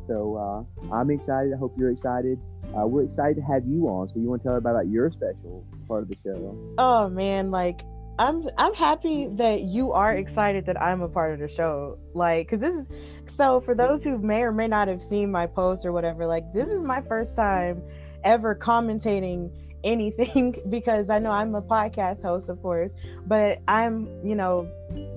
So I'm excited. I hope you're excited. We're excited to have you on. So you want to tell everybody about your special part of the show? Oh man, like I'm happy that you are excited that I'm a part of the show. Like, because this is, so for those who may or may not have seen my post or whatever, like this is my first time ever commentating anything because I know I'm a podcast host, of course, but I'm,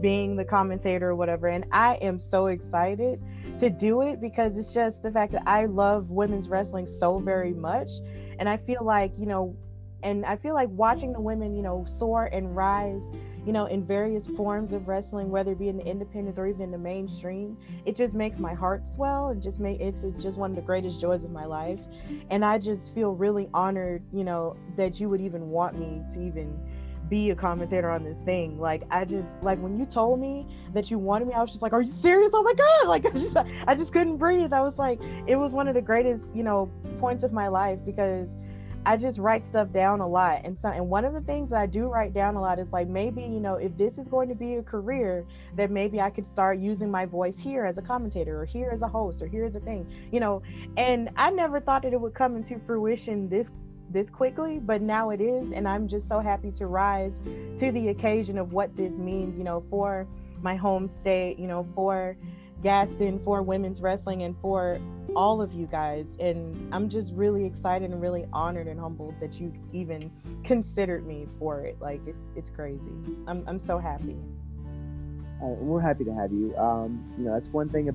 being the commentator or whatever, and I am so excited to do it because it's just the fact that I love women's wrestling so very much, and I feel like, watching the women, soar and rise, in various forms of wrestling, whether it be in the independents or even in the mainstream, it just makes my heart swell and it's just one of the greatest joys of my life. And I just feel really honored, that you would even want me to even be a commentator on this thing. Like, I just, like, when you told me that you wanted me, I was just like, are you serious? Oh my God. Like, I just couldn't breathe. I was like, it was one of the greatest, points of my life because I just write stuff down a lot. And one of the things that I do write down a lot is like, maybe, if this is going to be a career, that maybe I could start using my voice here as a commentator or here as a host or here as a thing, and I never thought that it would come into fruition this quickly, but now it is. And I'm just so happy to rise to the occasion of what this means, for my home state, for Gaston, for women's wrestling, and for all of you guys. And I'm just really excited and really honored and humbled that you even considered me for it. Like, it's crazy. I'm so happy. We're happy to have you. That's one thing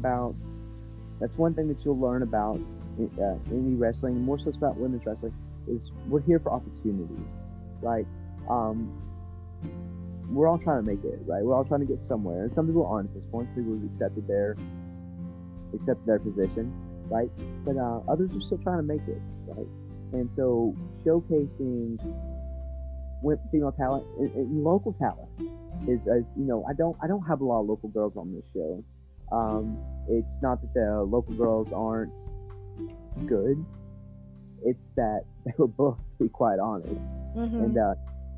that you'll learn about any wrestling, more so about women's wrestling, is we're here for opportunities. Like, we're all trying to make it, right? We're all trying to get somewhere. And some people aren't at this point. Some people have accepted their position, right? But others are still trying to make it, right? And so showcasing female talent and local talent is, I don't have a lot of local girls on this show. It's not that the local girls aren't good. It's that they were booked, to be quite honest. Mm-hmm. And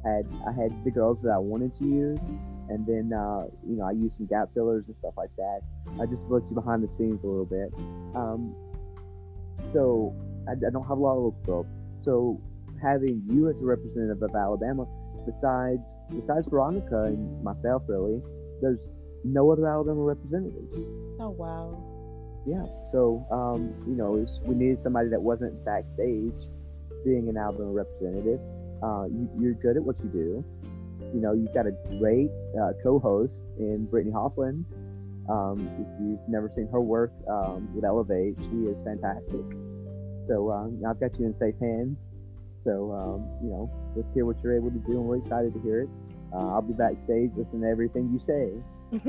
I had the girls that I wanted to use, and then I used some gap fillers and stuff like that. I just looked behind the scenes a little bit. So I don't have a lot of local girls. So having you as a representative of Alabama, besides Veronica and myself, really, there's no other Alabama representatives. Oh wow. Yeah. So we needed somebody that wasn't backstage being an Alabama representative. You're good at what you do. You've got a great co-host in Brittany Hoffman. If you've never seen her work with Elevate, she is fantastic. So I've got you in safe hands. So let's hear what you're able to do, and we're excited to hear it. I'll be backstage listening to everything you say. So,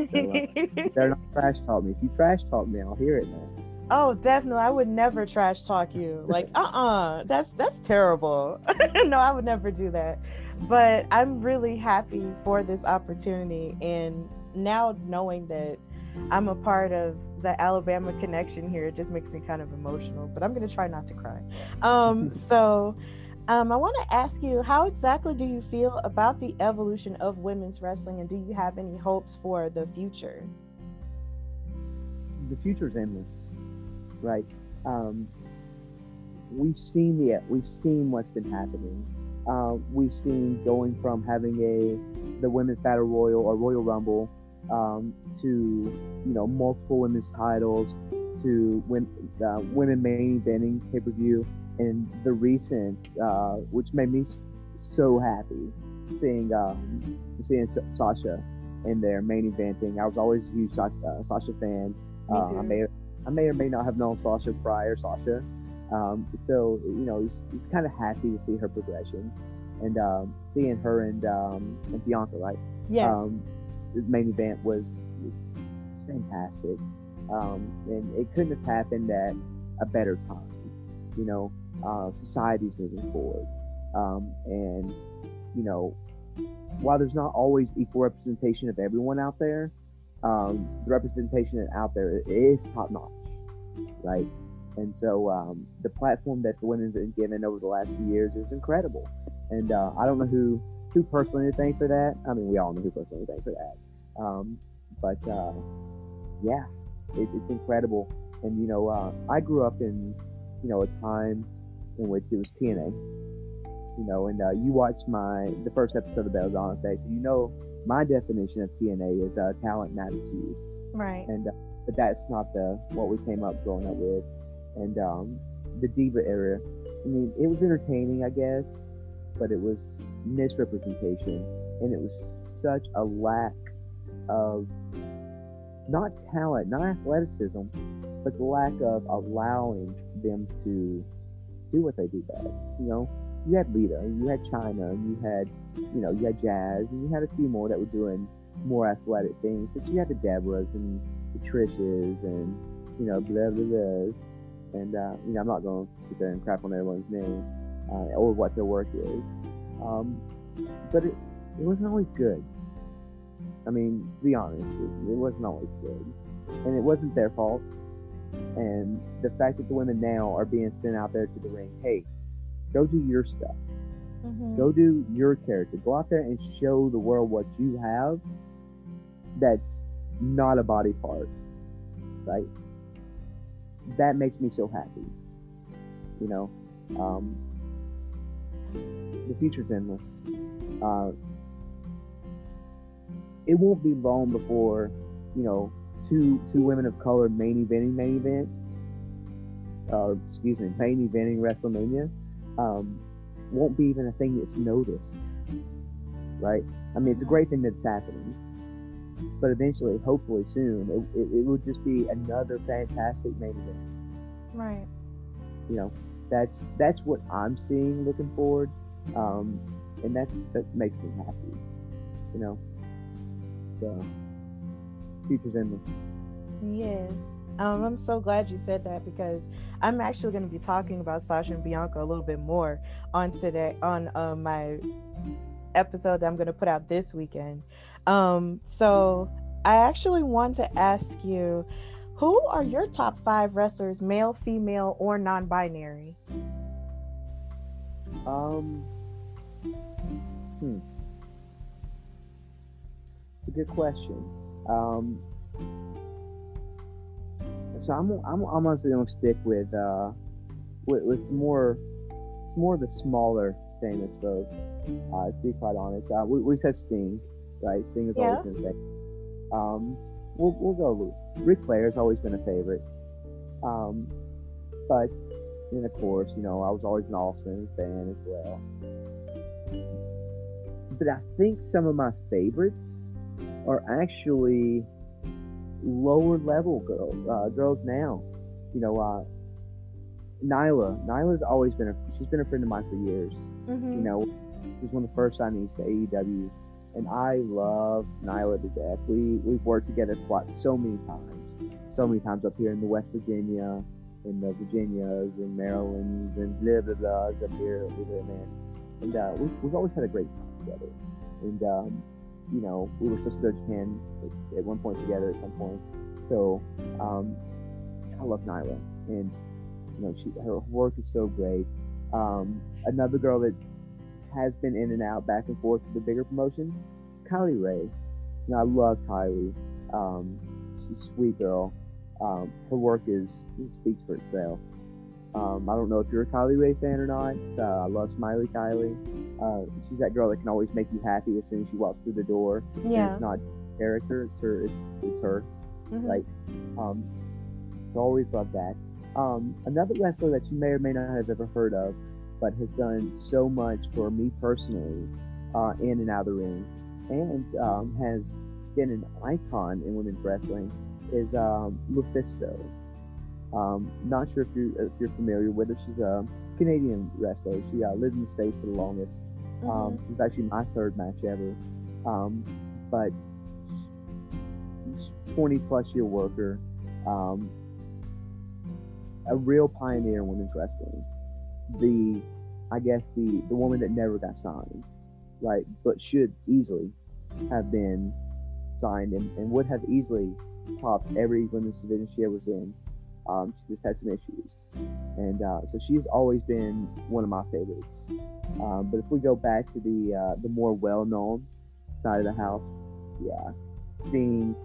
better not trash talk me. If you trash talk me, I'll hear it now. Oh, definitely. I would never trash talk you. Like, that's terrible. No, I would never do that. But I'm really happy for this opportunity. And now knowing that I'm a part of the Alabama connection here, it just makes me kind of emotional. But I'm going to try not to cry. I want to ask you, how exactly do you feel about the evolution of women's wrestling? And do you have any hopes for the future? The future is endless. Right. We've seen what's been happening. We've seen going from having the women's battle royal or Royal Rumble to multiple women's titles to women main eventing pay-per-view, and the recent which made me so happy seeing Sasha in their main eventing. I was always a huge Sasha fan. I may or may not have known Sasha prior Sasha. So it's kind of happy to see her progression, and seeing her and Bianca, right? Yes. The main event was fantastic, and it couldn't have happened at a better time. Society's moving forward, and while there's not always equal representation of everyone out there, the representation out there is top notch, right? And so the platform that the women's been given over the last few years is incredible. And I don't know who personally to thank for that. I mean, we all know who personally to thank for that. But yeah, it's incredible. And I grew up in a time in which it was TNA. And you watched the first episode of BellaDonna Day, so my definition of TNA is talent and attitude. Right. And but that's not what we came up growing up with. And the diva era, I mean, it was entertaining, I guess, but it was misrepresentation, and it was such a lack of not talent, not athleticism, but the lack of allowing them to do what they do best. You had Lita, you had China, you had Jazz, and you had a few more that were doing more athletic things, but you had the Debras and the Trishes and blah blah blah. And I'm not going to sit there and crap on everyone's name or what their work is, but it wasn't always good. I mean, to be honest, it wasn't always good, and it wasn't their fault. And the fact that the women now are being sent out there to the ring, hey, go do your stuff, go do your character, go out there and show the world what you have. That's not a body part, right? That makes me so happy. The future's endless. It won't be long before two women of color main eventing main eventing WrestleMania won't be even a thing that's noticed, right? I mean, it's a great thing that's happening, but eventually, hopefully soon, it would just be another fantastic main event. Right. That's what I'm seeing, looking forward, and that makes me happy. So future's endless. Yes. I'm so glad you said that, because I'm actually going to be talking about Sasha and Bianca a little bit more on my episode that I'm going to put out this weekend. So I actually want to ask you, who are your top 5 wrestlers, male, female, or non-binary? It's a good question. So I'm honestly gonna stick with more of the smaller famous folks. To be quite honest, we said Sting, right? Sting is always been a thing. We'll go. Ric Flair's always been a favorite. But then of course, I was always an Austin fan as well. But I think some of my favorites are actually lower level girls now. Nyla's always been she's been a friend of mine for years. She was one of the first signings to AEW, and I love Nyla to death. We've worked together so many times up here in the West Virginia, in the Virginias and Marylands and blah blah blah up here, man. And we've always had a great time together. And we were supposed to go to Japan at one point together at some point. So I love Nyla, and her work is so great. Another girl that has been in and out, back and forth to the bigger promotions, is Kylie Ray. I love Kylie. She's a sweet girl. Her work speaks for itself. I don't know if you're a Kylie Ray fan or not. I love Smiley Kylie. She's that girl that can always make you happy as soon as she walks through the door. Yeah. It's not character; it's her. It's her. Mm-hmm. Like, so always love that. Another wrestler that you may or may not have ever heard of, but has done so much for me personally, in and out of the ring, and has been an icon in women's wrestling, is Lufisto. Not sure if you're familiar with her. She's a Canadian wrestler. She lived in the States for the longest. It was actually my third match ever. But 20 plus year worker, a real pioneer in women's wrestling. I guess the woman that never got signed, right? But should easily have been signed and would have easily topped every women's division she ever was in. She just had some issues. And so she's always been one of my favorites. But if we go back to the more well-known side of the house, yeah, Sting,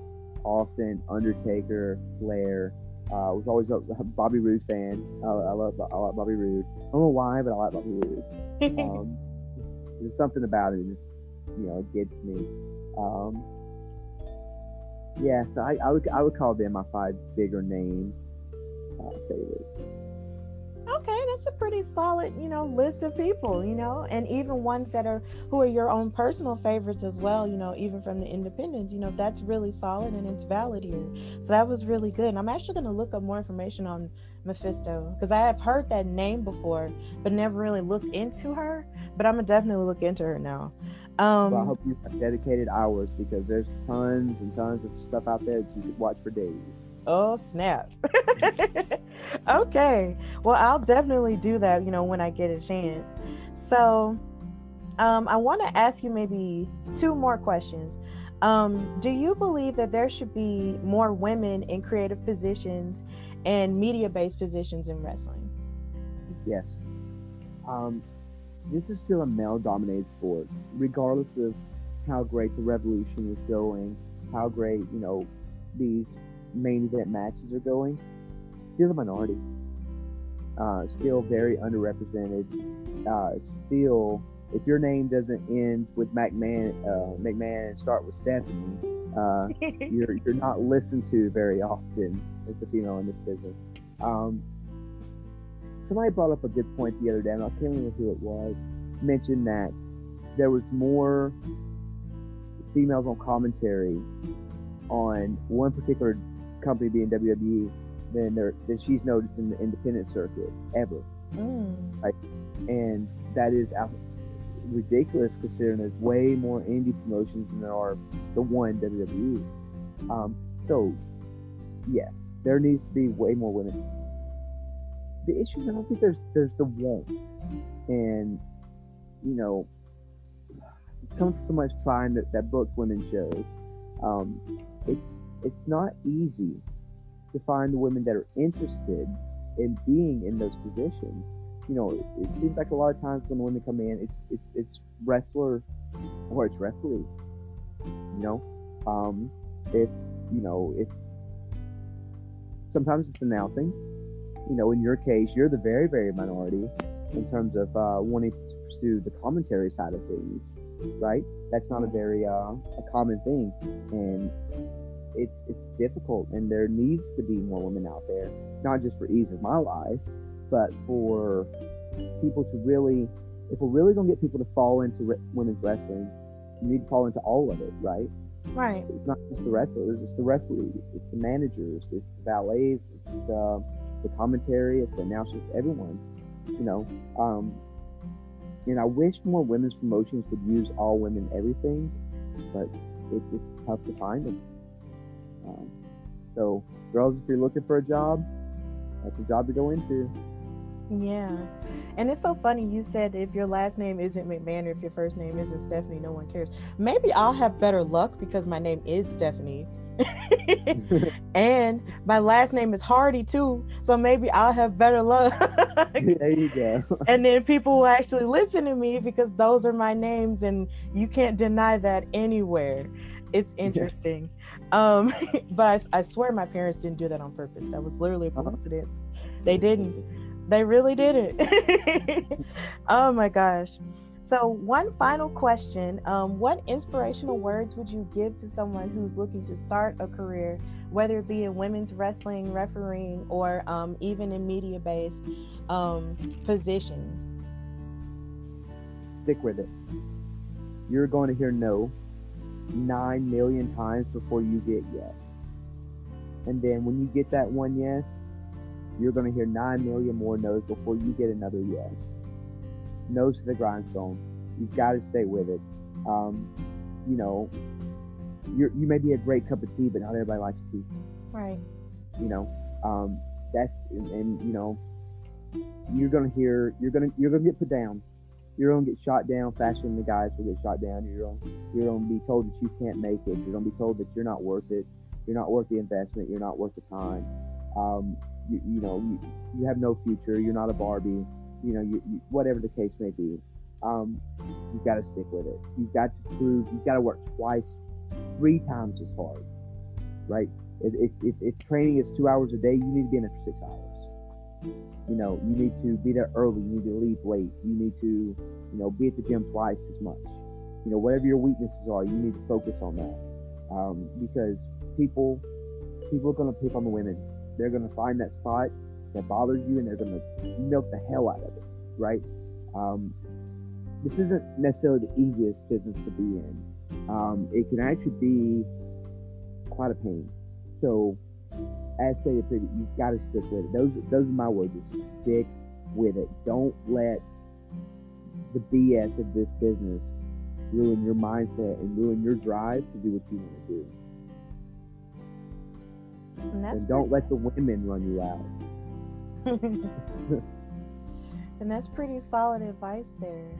Austin, Undertaker, Flair. Was always a Bobby Roode fan. I love Bobby Roode. I don't know why, but I like Bobby Roode. There's something about it that just gets me. Yeah, so I would call them my 5 bigger name favorites. Okay, that's a pretty solid, list of people, and even ones who are your own personal favorites as well, even from the independents, that's really solid and it's valid here. So that was really good. And I'm actually going to look up more information on Mephisto because I have heard that name before, but never really looked into her. But I'm going to definitely look into her now. Well, I hope you have dedicated hours because there's tons and tons of stuff out there that you could watch for days. Oh, snap. Okay. Well, I'll definitely do that, when I get a chance. So, I want to ask you maybe 2 more questions. Do you believe that there should be more women in creative positions and media-based positions in wrestling? Yes. This is still a male-dominated sport, regardless of how great the Revolution is going, how great, these main event matches are going. Still a minority. Still very underrepresented. Still, if your name doesn't end with McMahon and start with Stephanie, you're not listened to very often as a female in this business. Somebody brought up a good point the other day, and I can't remember who it was, mentioned that there was more females on commentary on one particular company being WWE than she's noticed in the independent circuit ever. Right? And that is ridiculous considering there's way more indie promotions than there are the one WWE. So yes, there needs to be way more women. The issue is I don't think there's the want, and it comes from so much trying that book women shows. It's not easy to find the women that are interested in being in those positions. It seems like a lot of times when women come in, it's wrestler or it's referee. If sometimes it's announcing. In your case, you're the very, very minority in terms of wanting to pursue the commentary side of things, right? That's not a very a common thing, and it's difficult, and there needs to be more women out there, not just for ease of my life, but for people to really, if we're really going to get people to fall into women's wrestling, you need to fall into all of it, right? Right. It's not just the wrestlers, it's the referees, it's the managers, it's the valets, it's the commentary, it's the announcers, everyone, and I wish more women's promotions would use all women everything, but it's tough to find them. So, girls, if you're looking for a job, that's a job to go into. Yeah. And it's so funny, you said if your last name isn't McMahon or if your first name isn't Stephanie, no one cares. Maybe I'll have better luck because my name is Stephanie. And my last name is Hardy too, so maybe I'll have better luck. There you go. And then people will actually listen to me because those are my names and you can't deny that anywhere. It's interesting. But I swear my parents didn't do that on purpose. That was literally a coincidence. They didn't. They really didn't. Oh my gosh. So one final question, what inspirational words would you give to someone who's looking to start a career, whether it be in women's wrestling, refereeing, or even in media-based positions? Stick with it. You're going to hear no 9 million times before you get yes. And then when you get that one yes, you're going to hear 9 million more no's before you get another yes. Nose to the grindstone. You've got to stay with it. You know, you may be a great cup of tea, but not everybody likes tea. Right. You know, that's and you know, you're gonna get put down. You're gonna get shot down faster than the guys will get shot down. You're gonna be told that you can't make it. You're gonna be told that you're not worth it. You're not worth the investment. You're not worth the time. You have no future. You're not a Barbie. You know, you whatever the case may be, you've got to stick with it. You've got to prove. You've got to work twice, 3 times as hard, right? If training is 2 hours a day, you need to be in it for 6 hours. You know, you need to be there early. You need to leave late. You need to, you know, be at the gym twice as much. You know, whatever your weaknesses are, you need to focus on that, because people are going to pick on the women. They're going to find that spot that bothers you, and they're going to milk the hell out of it, right? This isn't necessarily the easiest business to be in. It can actually be quite a pain. So, as stated previously, you've got to stick with it. Those are my words. Just stick with it. Don't let the BS of this business ruin your mindset and ruin your drive to do what you want to do. And don't let the women run you out. And that's pretty solid advice there.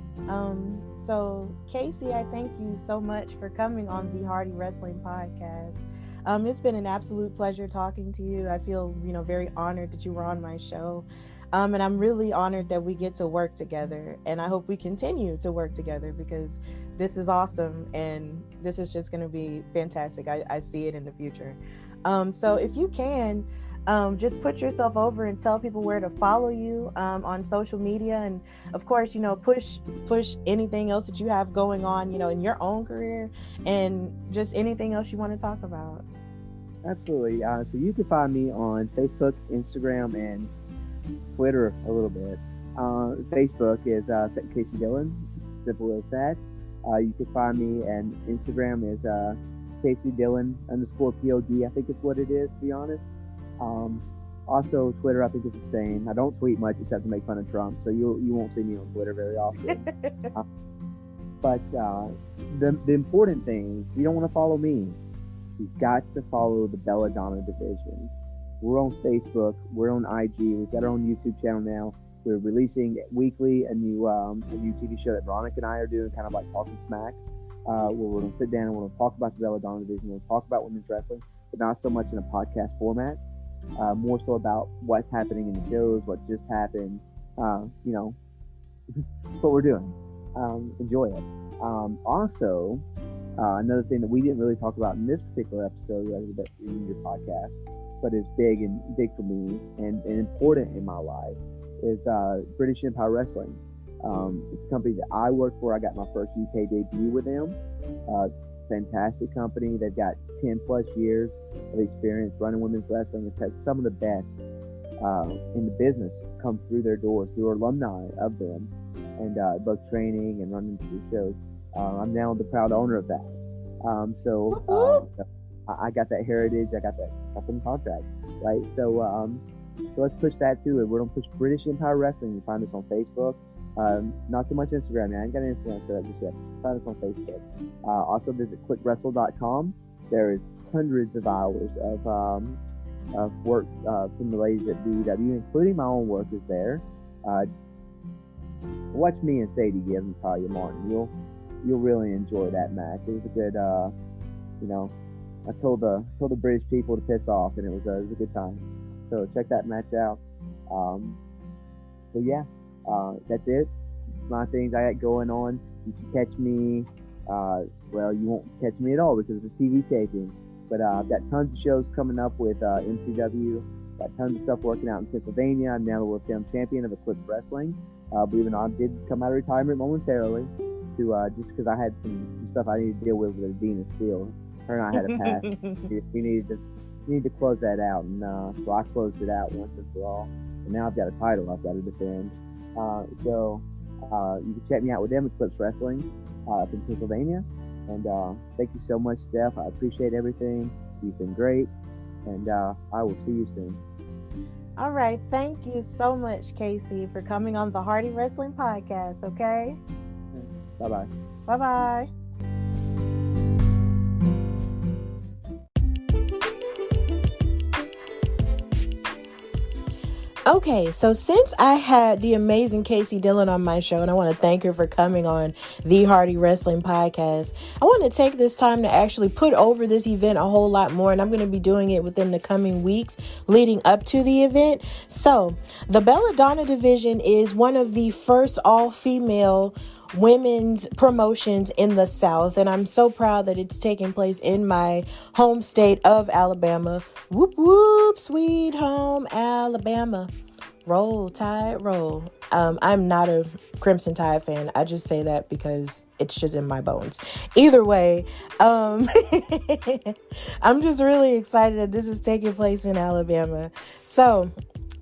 So Kaci, I thank you so much for coming on the Hardy Wrestling Podcast. It's been an absolute pleasure talking to you. I feel, very honored that you were on my show. And I'm really honored that we get to work together. And I hope we continue to work together, because this is awesome. And this is just going to be fantastic. I see it in the future. So if you can, just put yourself over and tell people where to follow you on social media, and of course, push anything else that you have going on, in your own career, and just anything else you want to talk about. Absolutely. So you can find me on Facebook, Instagram, and Twitter a little bit. Facebook is Kaci Dillon, simple as that. You can find me, and Instagram is Kaci Dillon _POD. I think it's what it is, to be honest. Also, Twitter, I think it's the same. I don't tweet much except to make fun of Trump, so you won't see me on Twitter very often. But the important thing is, you don't want to follow me. You've got to follow the BellaDonna Division. We're on Facebook. We're on IG. We've got our own YouTube channel now. We're releasing weekly a new TV show that Veronica and I are doing, kind of like Talking Smack. Where we're going to sit down and we're going to talk about the BellaDonna Division. We're going to talk about women's wrestling, but not so much in a podcast format. More so about what's happening in the shows, what just happened, what we're doing. Enjoy it. Also, another thing that we didn't really talk about in this particular episode in your podcast, but is big for me and important in my life, is British Empire Wrestling. It's a company that I work for. I got my first UK debut with them. Fantastic company. They've got 10 plus years of experience running women's wrestling. They've had some of the best in the business come through their doors, who are alumni of them, and both training and running through shows. I'm now the proud owner of that. I got that heritage. I got that fucking contract, right? So let's push that too. We're gonna push British Empire Wrestling. You find us on Facebook. Not so much Instagram, man. I ain't got an Instagram set up just yet. Find us on Facebook. Also visit quickWrestle.com. There is hundreds of hours of work from the ladies at BEW, including my own work is there. Watch me and Sadie give and Talia Martin. You'll really enjoy that match. It was a good, I told the British people to piss off, and it was a good time. So check that match out. That's it. My things I got going on. You can catch me. You won't catch me at all because it's a TV taping. But I've got tons of shows coming up with MCW. Got tons of stuff working out in Pennsylvania. I'm now the world champion of Eclipse Wrestling. Believe it or not, I did come out of retirement momentarily. to just because I had some stuff I needed to deal with Adina Steele. Her and I had a past. we needed to close that out, and so I closed it out once and for all. And now I've got a title I've got to defend. So you can check me out with them, Eclipse Wrestling, up in Pennsylvania. And thank you so much, Steph. I appreciate everything. You've been great, and I will see you soon. All right. Thank you so much, Kaci, for coming on the Hardy Wrestling Podcast, okay? Bye-bye. Bye-bye. Okay, so since I had the amazing Kaci Dillon on my show, and I want to thank her for coming on the Hardy Wrestling Podcast, I want to take this time to actually put over this event a whole lot more, and I'm going to be doing it within the coming weeks leading up to the event. So, the BellaDonna Division is one of the first all-female women's promotions in the South, and I'm so proud that it's taking place in my home state of Alabama. Whoop whoop, sweet home Alabama. Roll Tide roll. I'm not a Crimson Tide fan. I just say that because it's just in my bones. Either way, I'm just really excited that this is taking place in Alabama. So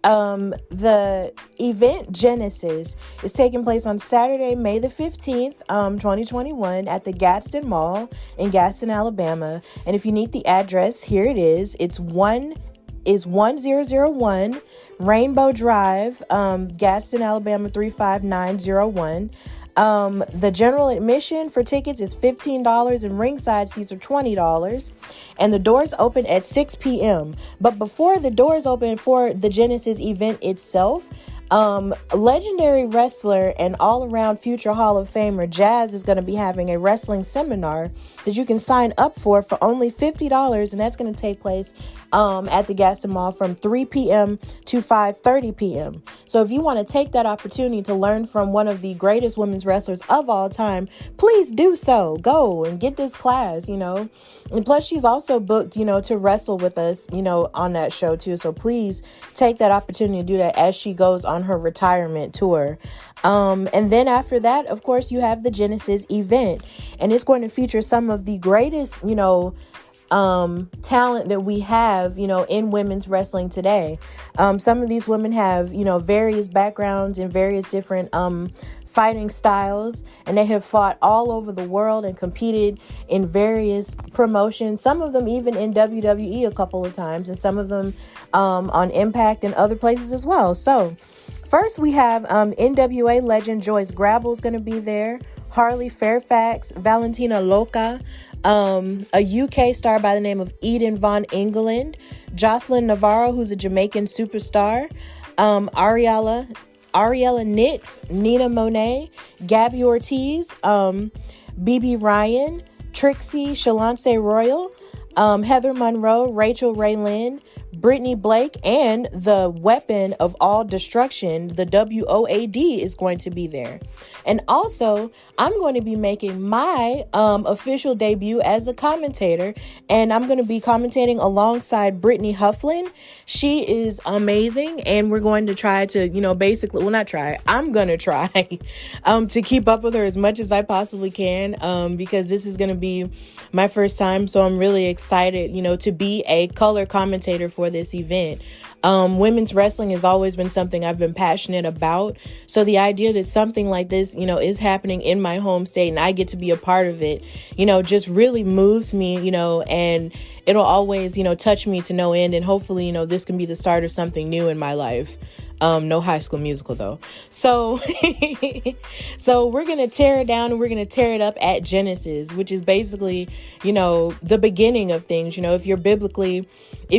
the event Genesis is taking place on Saturday, May the 15th, 2021 at the Gadsden Mall in Gadsden, Alabama. And if you need the address, here it is. It's 1001 Rainbow Drive, Gadsden, Alabama 35901. The general admission for tickets is $15 and ringside seats are $20. And the doors open at 6 p.m. But before the doors open for the Genesis event itself, legendary wrestler and all-around future Hall of Famer Jazz is going to be having a wrestling seminar that you can sign up for only $50, and that's going to take place at the Gadsden Mall from 3 p.m. to 5:30 p.m. So if you want to take that opportunity to learn from one of the greatest women's wrestlers of all time, please do so. Go and get this class, And plus, she's also booked, to wrestle with us, on that show too. So please take that opportunity to do that as she goes on her retirement tour. And then after that, of course, you have the Genesis event, and it's going to feature some of the greatest, talent that we have, in women's wrestling today. Some of these women have, various backgrounds and various different, fighting styles, and they have fought all over the world and competed in various promotions, some of them even in WWE a couple of times, and some of them on Impact and other places as well. So first we have NWA legend Joyce Grabble's going to be there, Harley Fairfax, Valentina Loca, a UK star by the name of Eden Von England, Jocelyn Navarro, who's a Jamaican superstar, Ariella Nix, Nina Monet, Gabby Ortiz, BB Ryan, Trixie Shalance Royal, Heather Monroe, Rachel Ray Lynn, Brittany Blake, and the weapon of all destruction, the WOAD, is going to be there. And also, I'm going to be making my official debut as a commentator, and I'm going to be commentating alongside Brittany Hufflin. She is amazing, and we're going to try to, I'm going to try to keep up with her as much as I possibly can, because this is going to be my first time, so I'm really excited, to be a color commentator for this event. Women's wrestling has always been something I've been passionate about. So the idea that something like this, is happening in my home state and I get to be a part of it, just really moves me, and it'll always, touch me to no end. And hopefully, this can be the start of something new in my life. No High School Musical though. So, so we're going to tear it down and we're going to tear it up at Genesis, which is basically, the beginning of things. If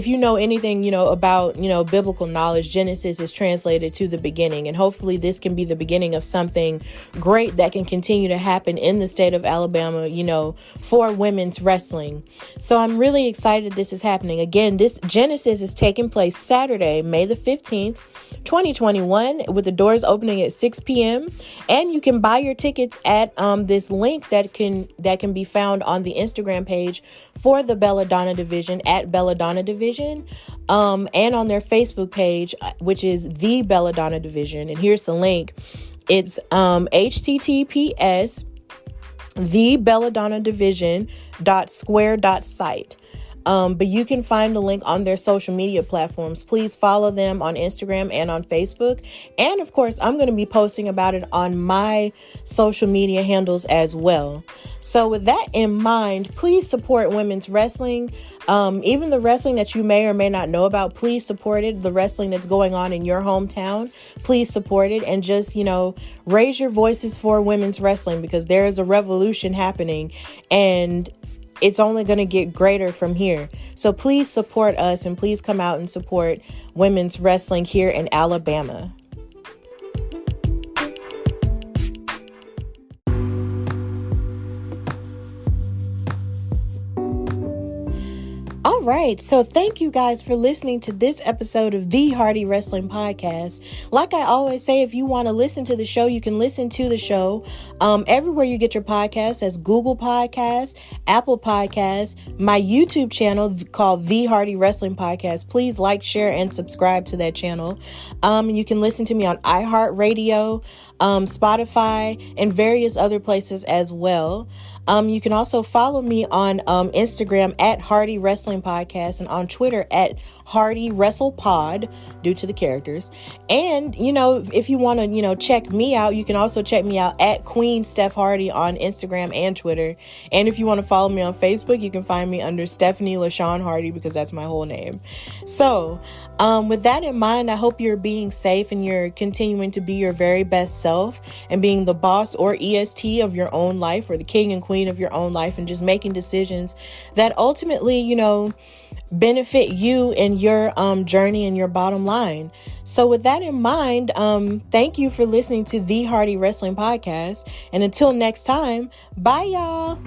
you know anything, about, biblical knowledge, Genesis is translated to the beginning. And hopefully this can be the beginning of something great that can continue to happen in the state of Alabama, for women's wrestling. So I'm really excited this is happening. Again, this Genesis is taking place Saturday, May the 15th, 2021, with the doors opening at 6 p.m. And you can buy your tickets at this link that can be found on the Instagram page for the BellaDonna Division at BellaDonna Division, and on their Facebook page, which is the BellaDonna Division. And here's the link. It's https the BellaDonna Division .square.site. But you can find the link on their social media platforms. Please follow them on Instagram and on Facebook. And of course, I'm going to be posting about it on my social media handles as well. So with that in mind, please support women's wrestling. Even the wrestling that you may or may not know about, please support it. The wrestling that's going on in your hometown, please support it. And just, raise your voices for women's wrestling, because there is a revolution happening and it's only going to get greater from here. So please support us, and please come out and support women's wrestling here in Alabama. All right, so thank you guys for listening to this episode of the Hardy Wrestling Podcast. Like I always say, if you want to listen to the show, you can listen to the show everywhere you get your podcasts, as Google Podcasts, Apple Podcasts, my YouTube channel called The Hardy Wrestling Podcast. Please like, share, and subscribe to that channel. You can listen to me on iHeartRadio, Spotify, and various other places as well. You can also follow me on Instagram at Hardy Wrestling Podcast, and on Twitter at Hardy Wrestle Pod, due to the characters. And, if you want to, check me out, you can also check me out at Queen Steph Hardy on Instagram and Twitter. And if you want to follow me on Facebook, you can find me under Stephanie LaShawn Hardy, because that's my whole name. So, with that in mind, I hope you're being safe and you're continuing to be your very best self and being the boss or EST of your own life, or the king and queen of your own life, and just making decisions that ultimately, benefit you and your journey and your bottom line. So with that in mind, thank you for listening to the Hardy Wrestling Podcast. And until next time, bye y'all.